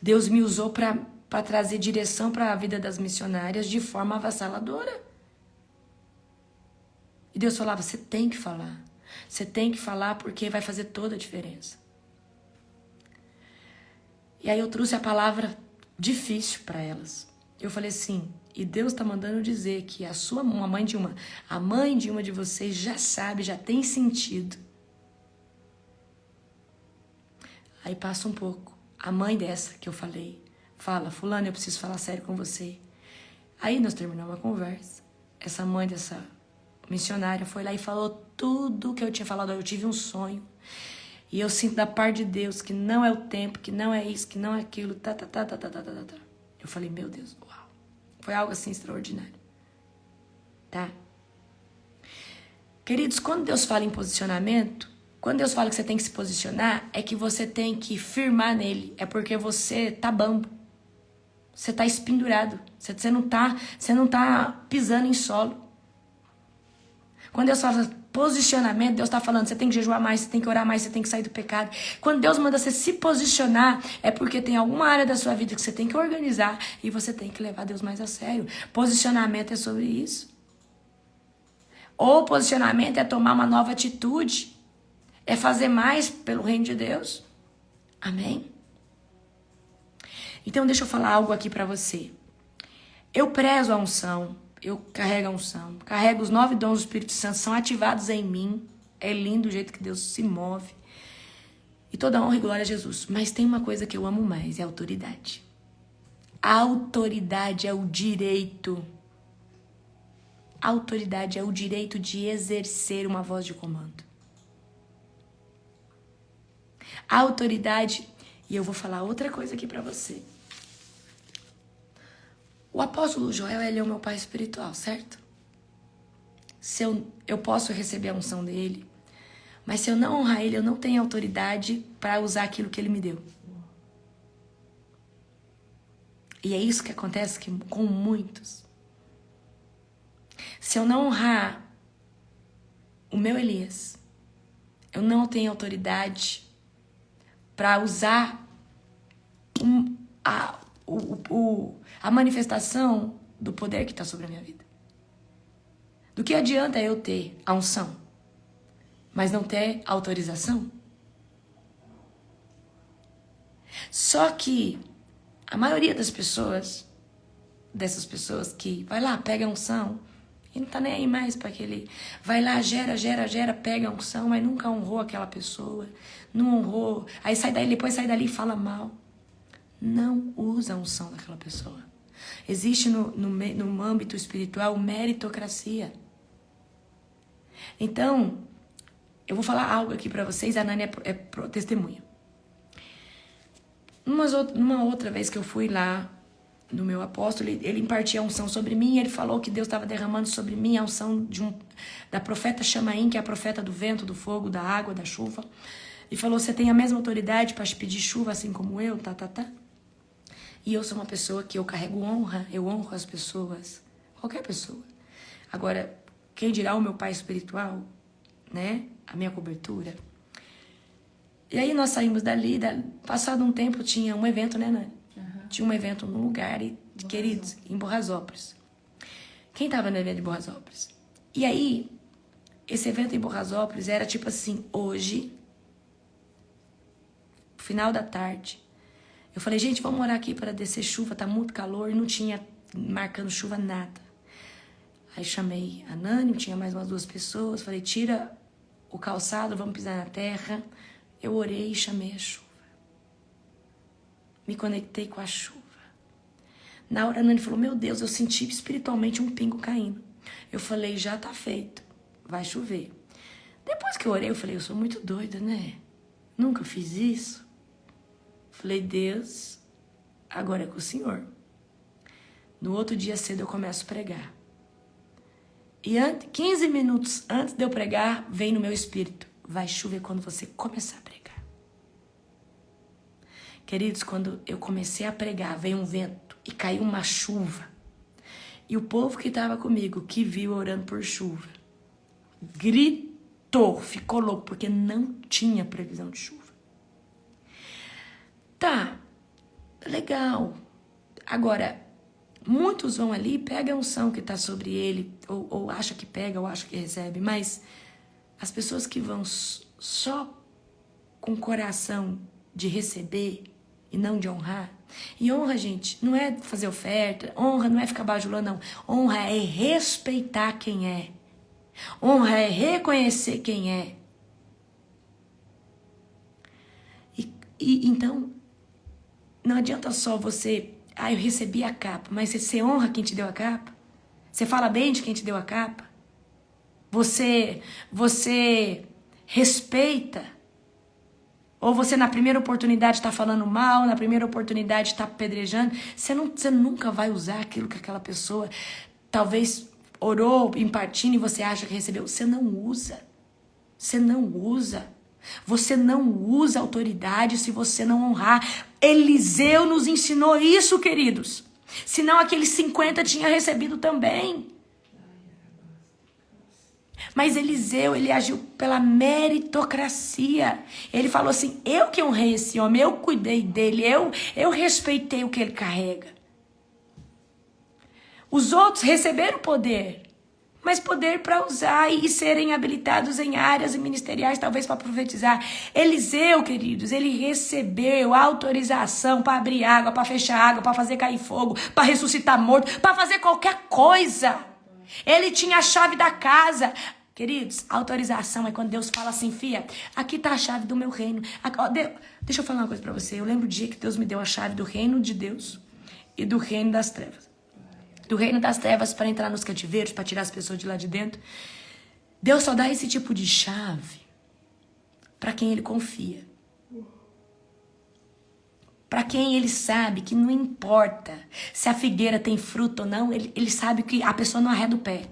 Deus me usou para trazer direção para a vida das missionárias de forma avassaladora. E Deus falava, você tem que falar. Você tem que falar porque vai fazer toda a diferença. E aí eu trouxe a palavra difícil para elas. Eu falei assim, e Deus está mandando dizer que a mãe de uma de vocês já sabe, já tem sentido. Aí passa um pouco. A mãe dessa que eu falei, fala, fulano, eu preciso falar sério com você. Aí nós terminamos a conversa. Essa mãe dessa missionária foi lá e falou tudo que eu tinha falado. Eu tive um sonho. E eu sinto da parte de Deus que não é o tempo, que não é isso, que não é aquilo. Eu falei, meu Deus, uau. Foi algo assim extraordinário. Tá? Queridos, quando Deus fala em posicionamento, quando Deus fala que você tem que se posicionar, é que você tem que firmar nele. É porque você tá bambo. Você tá espendurado. Você não tá pisando em solo. Quando Deus fala posicionamento, Deus está falando, você tem que jejuar mais, você tem que orar mais, você tem que sair do pecado. Quando Deus manda você se posicionar, é porque tem alguma área da sua vida que você tem que organizar e você tem que levar Deus mais a sério. Posicionamento é sobre isso. Ou posicionamento é tomar uma nova atitude, é fazer mais pelo reino de Deus. Amém? Então deixa eu falar algo aqui para você. Eu prezo a unção. Eu carrego a unção, carrego os 9 dons do Espírito Santo, são ativados em mim. É lindo o jeito que Deus se move. E toda honra e glória a Jesus. Mas tem uma coisa que eu amo mais, é a autoridade. A autoridade é o direito. A autoridade é o direito de exercer uma voz de comando. A autoridade, e eu vou falar outra coisa aqui pra você. O apóstolo Joel, ele é o meu pai espiritual, certo? Se eu posso receber a unção dele, mas se eu não honrar ele, eu não tenho autoridade para usar aquilo que ele me deu. E é isso que acontece com muitos. Se eu não honrar o meu Elias, eu não tenho autoridade para usar a manifestação do poder que está sobre a minha vida. Do que adianta eu ter a unção, mas não ter autorização? Só que a maioria dessas pessoas que vai lá, pega a unção e não tá nem aí mais para aquele... Vai lá, gera, pega a unção, mas nunca honrou aquela pessoa. Não honrou. Aí depois sai dali e fala mal. Não usa a unção daquela pessoa. Existe no âmbito espiritual meritocracia. Então, eu vou falar algo aqui para vocês. A Nani é testemunha. Numa outra vez que eu fui lá no meu apóstolo, ele impartia a unção sobre mim, e ele falou que Deus estava derramando sobre mim a unção da profeta Chamaim, que é a profeta do vento, do fogo, da água, da chuva. E falou, você tem a mesma autoridade para pedir chuva, assim como eu, E eu sou uma pessoa que eu carrego honra, eu honro as pessoas, qualquer pessoa. Agora, quem dirá o meu pai espiritual, né? A minha cobertura. E aí nós saímos dali, passado um tempo tinha um evento, né, Nani? Uhum. Tinha um evento num lugar, queridos, em Borrasópolis. Quem tava no evento de Borrasópolis? E aí, esse evento em Borrasópolis era tipo assim, hoje, final da tarde, eu falei, gente, vamos orar aqui para descer chuva, tá muito calor, e não tinha marcando chuva nada. Aí chamei a Nani, tinha mais umas 2 pessoas, falei, tira o calçado, vamos pisar na terra. Eu orei e chamei a chuva. Me conectei com a chuva. Na hora a Nani falou, meu Deus, eu senti espiritualmente um pingo caindo. Eu falei, já tá feito, vai chover. Depois que eu orei, eu falei, eu sou muito doida, né? Nunca fiz isso. Falei, Deus, agora é com o Senhor. No outro dia cedo eu começo a pregar. E 15 minutos antes de eu pregar, vem no meu espírito, vai chover quando você começar a pregar. Queridos, quando eu comecei a pregar, veio um vento e caiu uma chuva. E o povo que estava comigo, que viu orando por chuva, gritou, ficou louco, porque não tinha previsão de chuva. Tá, legal. Agora, muitos vão ali, pegam a unção que está sobre ele, ou acha que pega, ou acha que recebe, mas as pessoas que vão só com o coração de receber e não de honrar. E honra, gente, não é fazer oferta, honra não é ficar bajulando, não. Honra é respeitar quem é. Honra é reconhecer quem é. E então, não adianta só você... eu recebi a capa, mas você honra quem te deu a capa? Você fala bem de quem te deu a capa? Você respeita? Ou você na primeira oportunidade está falando mal, na primeira oportunidade está apedrejando? Você nunca vai usar aquilo que aquela pessoa talvez orou impartindo e você acha que recebeu. Você não usa. Você não usa. Você não usa autoridade se você não honrar. Eliseu nos ensinou isso, queridos. Senão aqueles 50 tinha recebido também. Mas Eliseu, ele agiu pela meritocracia. Ele falou assim, eu que honrei esse homem, eu cuidei dele, eu respeitei o que ele carrega. Os outros receberam poder, mas poder para usar e serem habilitados em áreas ministeriais, talvez para profetizar. Eliseu, queridos, ele recebeu autorização para abrir água, para fechar água, para fazer cair fogo, para ressuscitar morto, para fazer qualquer coisa. Ele tinha a chave da casa. Queridos, autorização é quando Deus fala assim, filha, aqui tá a chave do meu reino. Deixa eu falar uma coisa para você. Eu lembro o dia que Deus me deu a chave do reino de Deus e do reino das trevas. Do reino das trevas para entrar nos cativeiros, para tirar as pessoas de lá de dentro. Deus só dá esse tipo de chave para quem ele confia. Para quem ele sabe que não importa se a figueira tem fruto ou não, ele sabe que a pessoa não arreda o pé.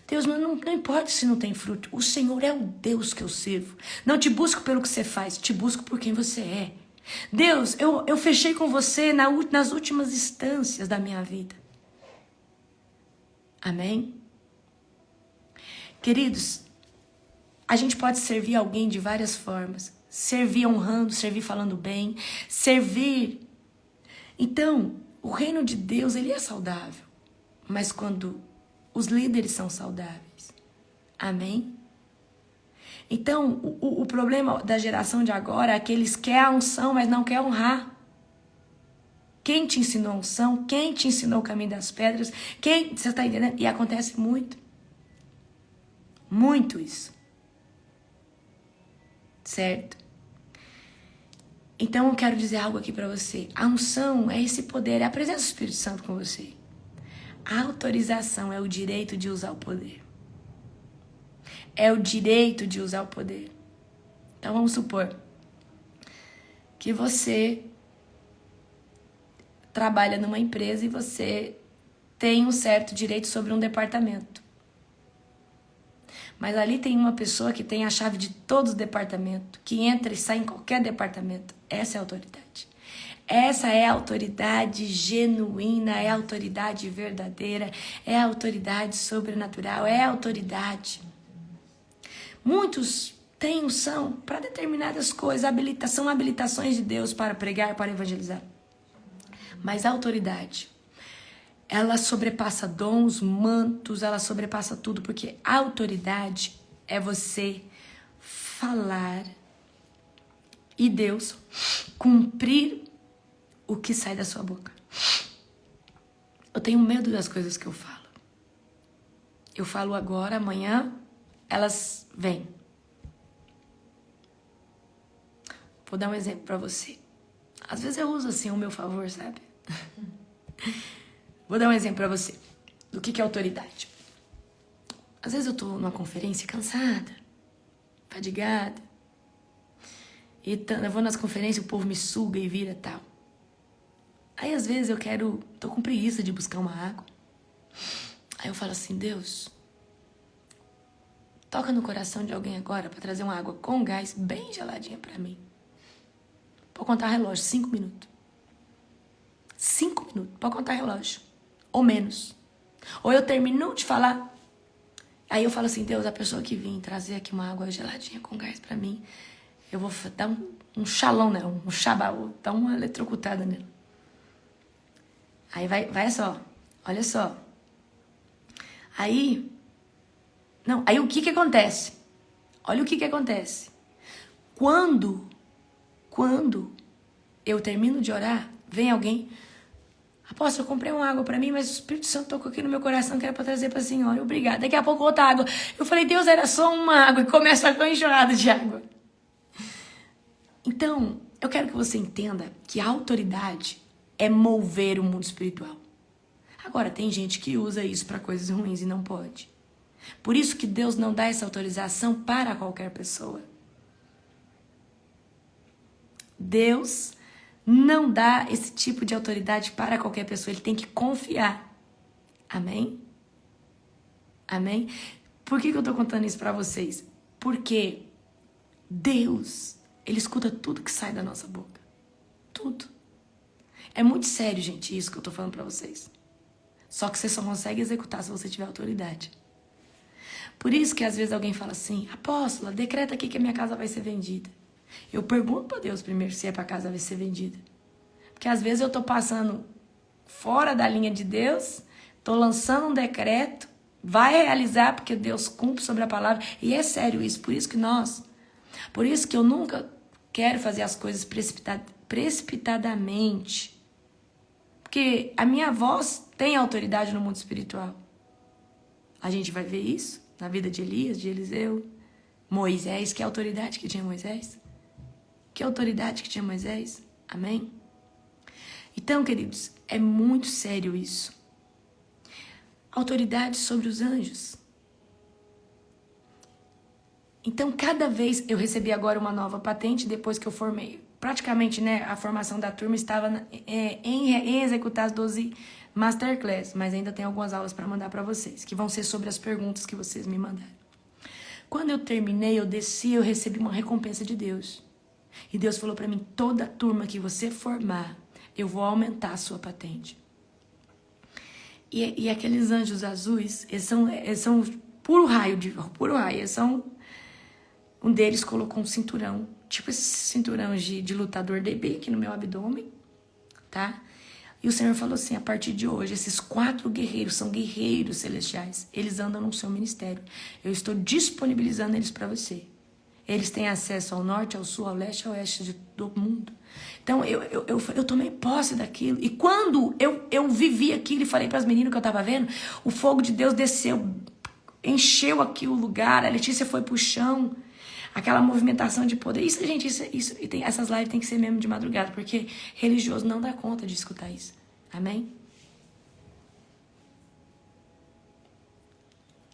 Deus, não importa se não tem fruto. O Senhor é o Deus que eu sirvo. Não te busco pelo que você faz, te busco por quem você é. Deus, eu fechei com você nas últimas instâncias da minha vida. Amém? Queridos, a gente pode servir alguém de várias formas. Servir honrando, servir falando bem, servir. Então, o reino de Deus, ele é saudável. Mas quando os líderes são saudáveis. Amém? Então, o problema da geração de agora é que eles querem a unção, mas não querem honrar. Quem te ensinou a unção? Quem te ensinou o caminho das pedras? Você está entendendo? E acontece muito. Muito isso. Certo? Então eu quero dizer algo aqui para você. A unção é esse poder, é a presença do Espírito Santo com você. A autorização é o direito de usar o poder. É o direito de usar o poder. Então vamos supor que você trabalha numa empresa e você tem um certo direito sobre um departamento. Mas ali tem uma pessoa que tem a chave de todos os departamentos, que entra e sai em qualquer departamento. Essa é a autoridade. Essa é a autoridade genuína, é a autoridade verdadeira, é a autoridade sobrenatural, é a autoridade. Muitos têm unção para determinadas coisas, são habilitações de Deus para pregar, para evangelizar. Mas a autoridade, ela sobrepassa dons, mantos, ela sobrepassa tudo, porque a autoridade é você falar e Deus cumprir o que sai da sua boca. Eu tenho medo das coisas que eu falo. Eu falo agora, amanhã, elas vêm. Vou dar um exemplo pra você. Às vezes eu uso assim o meu favor, sabe? Vou dar um exemplo pra você do que é autoridade. Às vezes eu tô numa conferência cansada, fadigada. E eu vou nas conferências, o povo me suga e vira tal. Aí às vezes tô com preguiça de buscar uma água. Aí eu falo assim, Deus, toca no coração de alguém agora pra trazer uma água com gás bem geladinha pra mim. Pode contar relógio, 5 minutos. 5 minutos, pode contar relógio. Ou menos. Ou eu termino de falar. Aí eu falo assim, Deus, a pessoa que vem trazer aqui uma água geladinha com gás pra mim, eu vou dar um xalão nela, um xabaú, dar uma eletrocutada nela. Aí vai só, olha só. Aí o que acontece? Olha o que acontece. Quando eu termino de orar, vem alguém, apóstolo, eu comprei uma água pra mim, mas o Espírito Santo tocou aqui no meu coração que era pra trazer pra senhora, obrigada. Daqui a pouco outra água. Eu falei, Deus, era só uma água, e começa a enxurrada de água. Então, eu quero que você entenda que a autoridade é mover o mundo espiritual. Agora, tem gente que usa isso pra coisas ruins e não pode. Por isso que Deus não dá essa autorização para qualquer pessoa. Deus não dá esse tipo de autoridade para qualquer pessoa. Ele tem que confiar. Amém? Amém? Por que eu tô contando isso pra vocês? Porque Deus, Ele escuta tudo que sai da nossa boca. Tudo. É muito sério, gente, isso que eu tô falando pra vocês. Só que você só consegue executar se você tiver autoridade. Por isso que às vezes alguém fala assim, apóstola, decreta aqui que a minha casa vai ser vendida. Eu pergunto pra Deus primeiro se é pra casa vai ser vendida. Porque às vezes eu tô passando fora da linha de Deus, tô lançando um decreto, vai realizar porque Deus cumpre sobre a palavra. E é sério isso, por isso que eu nunca quero fazer as coisas precipitadamente. Porque a minha voz tem autoridade no mundo espiritual. A gente vai ver isso na vida de Elias, de Eliseu, Moisés. Que autoridade que tinha Moisés? Que autoridade que tinha Moisés? Amém? Então, queridos, é muito sério isso. Autoridade sobre os anjos. Então, cada vez eu recebi agora uma nova patente depois que eu formei. Praticamente, né, a formação da turma estava em executar as 12 masterclass, mas ainda tem algumas aulas para mandar para vocês, que vão ser sobre as perguntas que vocês me mandaram. Quando eu terminei, eu desci, eu recebi uma recompensa de Deus. E Deus falou pra mim, toda turma que você formar, eu vou aumentar a sua patente. E aqueles anjos azuis, eles são puro raio. Um deles colocou um cinturão, tipo esses cinturões de lutador DB aqui no meu abdômen, tá? E o Senhor falou assim, a partir de hoje, esses 4 guerreiros são guerreiros celestiais. Eles andam no seu ministério. Eu estou disponibilizando eles para você. Eles têm acesso ao norte, ao sul, ao leste, ao oeste do mundo. Então, eu tomei posse daquilo. E quando eu vivi aquilo e falei para as meninas que eu estava vendo, o fogo de Deus desceu, encheu aqui o lugar, a Letícia foi pro chão. Aquela movimentação de poder. Isso, gente, essas lives tem que ser mesmo de madrugada, porque religioso não dá conta de escutar isso. Amém?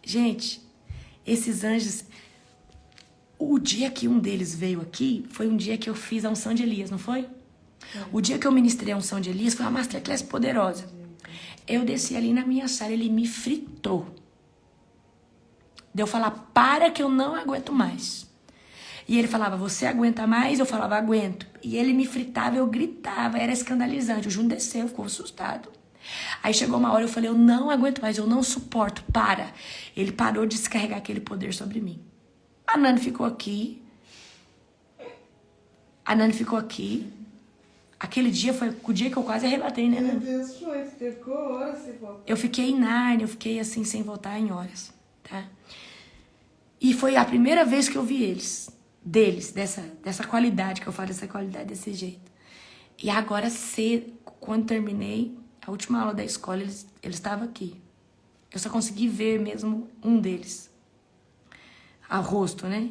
Gente, esses anjos... O dia que um deles veio aqui, foi um dia que eu fiz a unção de Elias, não foi? O dia que eu ministrei a unção de Elias, foi uma masterclass poderosa. Eu desci ali na minha sala, ele me fritou. De eu falar, para que eu não aguento mais. E ele falava, você aguenta mais? Eu falava, aguento. E ele me fritava, eu gritava, era escandalizante. O Júnior desceu, ficou assustado. Aí chegou uma hora, eu falei, eu não aguento mais, eu não suporto, para. Ele parou de descarregar aquele poder sobre mim. A Nani ficou aqui. Aquele dia foi o dia que eu quase arrebatei, né, Nani? Meu Deus, foi. Ficou horas sem voltar. Eu fiquei em Nárnia, eu fiquei assim, sem voltar em horas, tá? E foi a primeira vez que eu vi deles, dessa qualidade, que eu falo dessa qualidade desse jeito. E agora, quando terminei a última aula da escola, eles estavam aqui. Eu só consegui ver mesmo um deles. A rosto, né?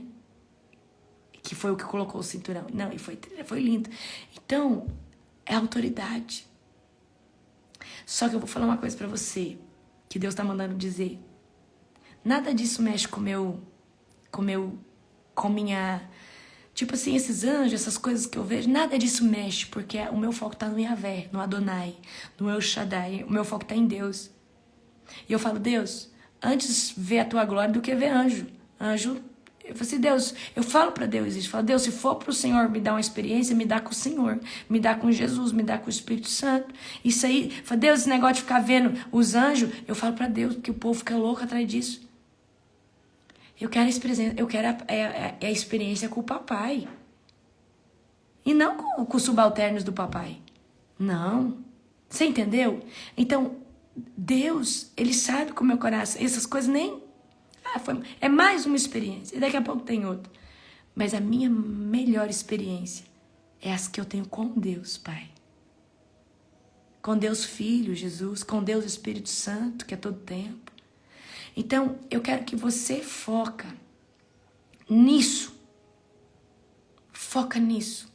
Que foi o que colocou o cinturão. Não, e foi lindo. Então, é autoridade. Só que eu vou falar uma coisa pra você, que Deus tá mandando dizer. Nada disso mexe com minha... Tipo assim, esses anjos, essas coisas que eu vejo, nada disso mexe, porque o meu foco tá no Yahvé, no Adonai, no El Shaddai. O meu foco tá em Deus. E eu falo, Deus, antes ver a tua glória do que ver anjo. Anjo, eu falo assim, Deus, eu falo pra Deus isso, eu falo, Deus, se for pro Senhor me dar uma experiência, me dá com o Senhor, me dá com Jesus, me dá com o Espírito Santo. Isso aí, eu falo, Deus, esse negócio de ficar vendo os anjos, eu falo pra Deus, porque o povo fica louco atrás disso. Eu quero a experiência com o papai. E não com os subalternos do papai. Não. Você entendeu? Então, Deus, Ele sabe com o meu coração. Essas coisas nem... é mais uma experiência. E daqui a pouco tem outra. Mas a minha melhor experiência é as que eu tenho com Deus, Pai. Com Deus Filho, Jesus. Com Deus Espírito Santo, que é todo tempo. Então, eu quero que você foca nisso. Foca nisso.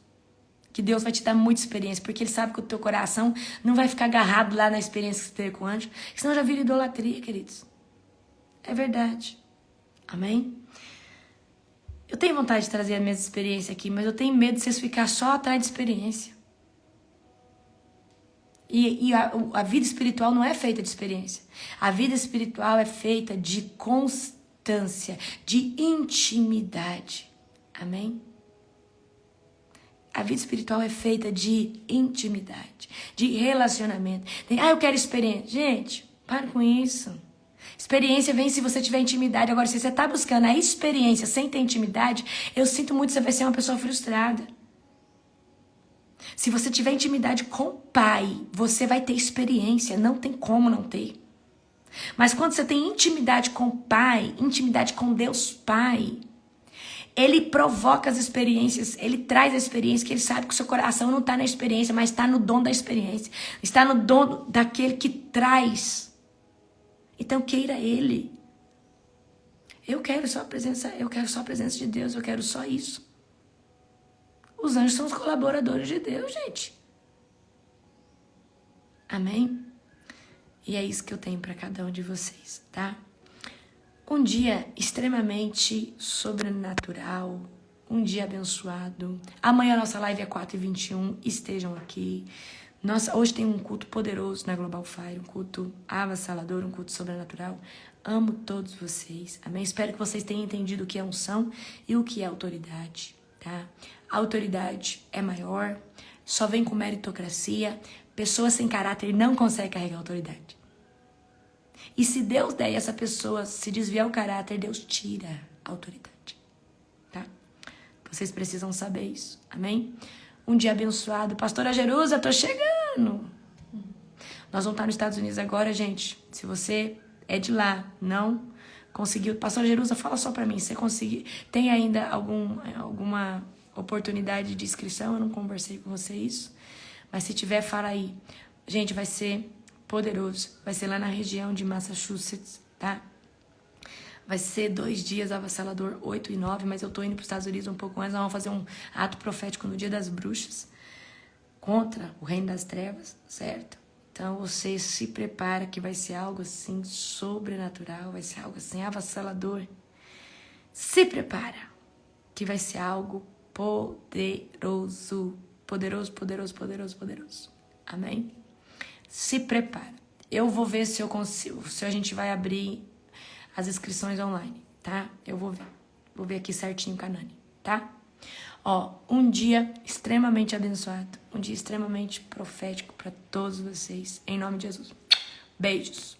Que Deus vai te dar muita experiência, porque Ele sabe que o teu coração não vai ficar agarrado lá na experiência que você teve com o anjo, senão já vira idolatria, queridos. É verdade. Amém? Eu tenho vontade de trazer a minha experiência aqui, mas eu tenho medo de vocês ficarem só atrás de experiência. E a vida espiritual não é feita de experiência. A vida espiritual é feita de constância, de intimidade. Amém? A vida espiritual é feita de intimidade, de relacionamento. Eu quero experiência. Gente, para com isso. Experiência vem se você tiver intimidade. Agora, se você está buscando a experiência sem ter intimidade, eu sinto muito que você vai ser uma pessoa frustrada. Se você tiver intimidade com o Pai, você vai ter experiência. Não tem como não ter. Mas quando você tem intimidade com o Pai, intimidade com Deus Pai, Ele provoca as experiências, Ele traz a experiência, que Ele sabe que o seu coração não está na experiência, mas está no dom da experiência. Está no dom daquele que traz. Então queira Ele. Eu quero só a presença de Deus, eu quero só isso. Os anjos são os colaboradores de Deus, gente. Amém? E é isso que eu tenho para cada um de vocês, tá? Um dia extremamente sobrenatural, um dia abençoado. Amanhã a nossa live é 4h21, estejam aqui. Nossa, hoje tem um culto poderoso na Global Fire, um culto avassalador, um culto sobrenatural. Amo todos vocês, amém? Espero que vocês tenham entendido o que é unção e o que é autoridade, tá? a autoridade é maior, só vem com meritocracia. Pessoas sem caráter não conseguem carregar a autoridade. E se Deus der e essa pessoa se desviar o caráter, Deus tira a autoridade. Tá? Vocês precisam saber isso. Amém? Um dia abençoado. Pastora Jerusa, tô chegando. Nós vamos estar nos Estados Unidos agora, gente. Se você é de lá, não conseguiu... Pastora Jerusa, fala só pra mim. Se você conseguir... Tem ainda alguma oportunidade de inscrição? Eu não conversei com você isso. Mas se tiver, fala aí. Gente, vai ser poderoso. Vai ser lá na região de Massachusetts, tá? Vai ser 2 dias avassalador, 8 e 9, mas eu tô indo para os Estados Unidos um pouco antes. Nós vamos fazer um ato profético no Dia das Bruxas contra o reino das trevas, certo? Então você se prepara que vai ser algo assim sobrenatural, vai ser algo assim avassalador. Se prepara que vai ser algo poderoso, poderoso, poderoso, poderoso, poderoso. Amém? Se prepara. Eu vou ver se eu consigo, se a gente vai abrir as inscrições online, tá? Eu vou ver. Vou ver aqui certinho com a Nani, tá? Ó, um dia extremamente abençoado, um dia extremamente profético para todos vocês, em nome de Jesus. Beijos.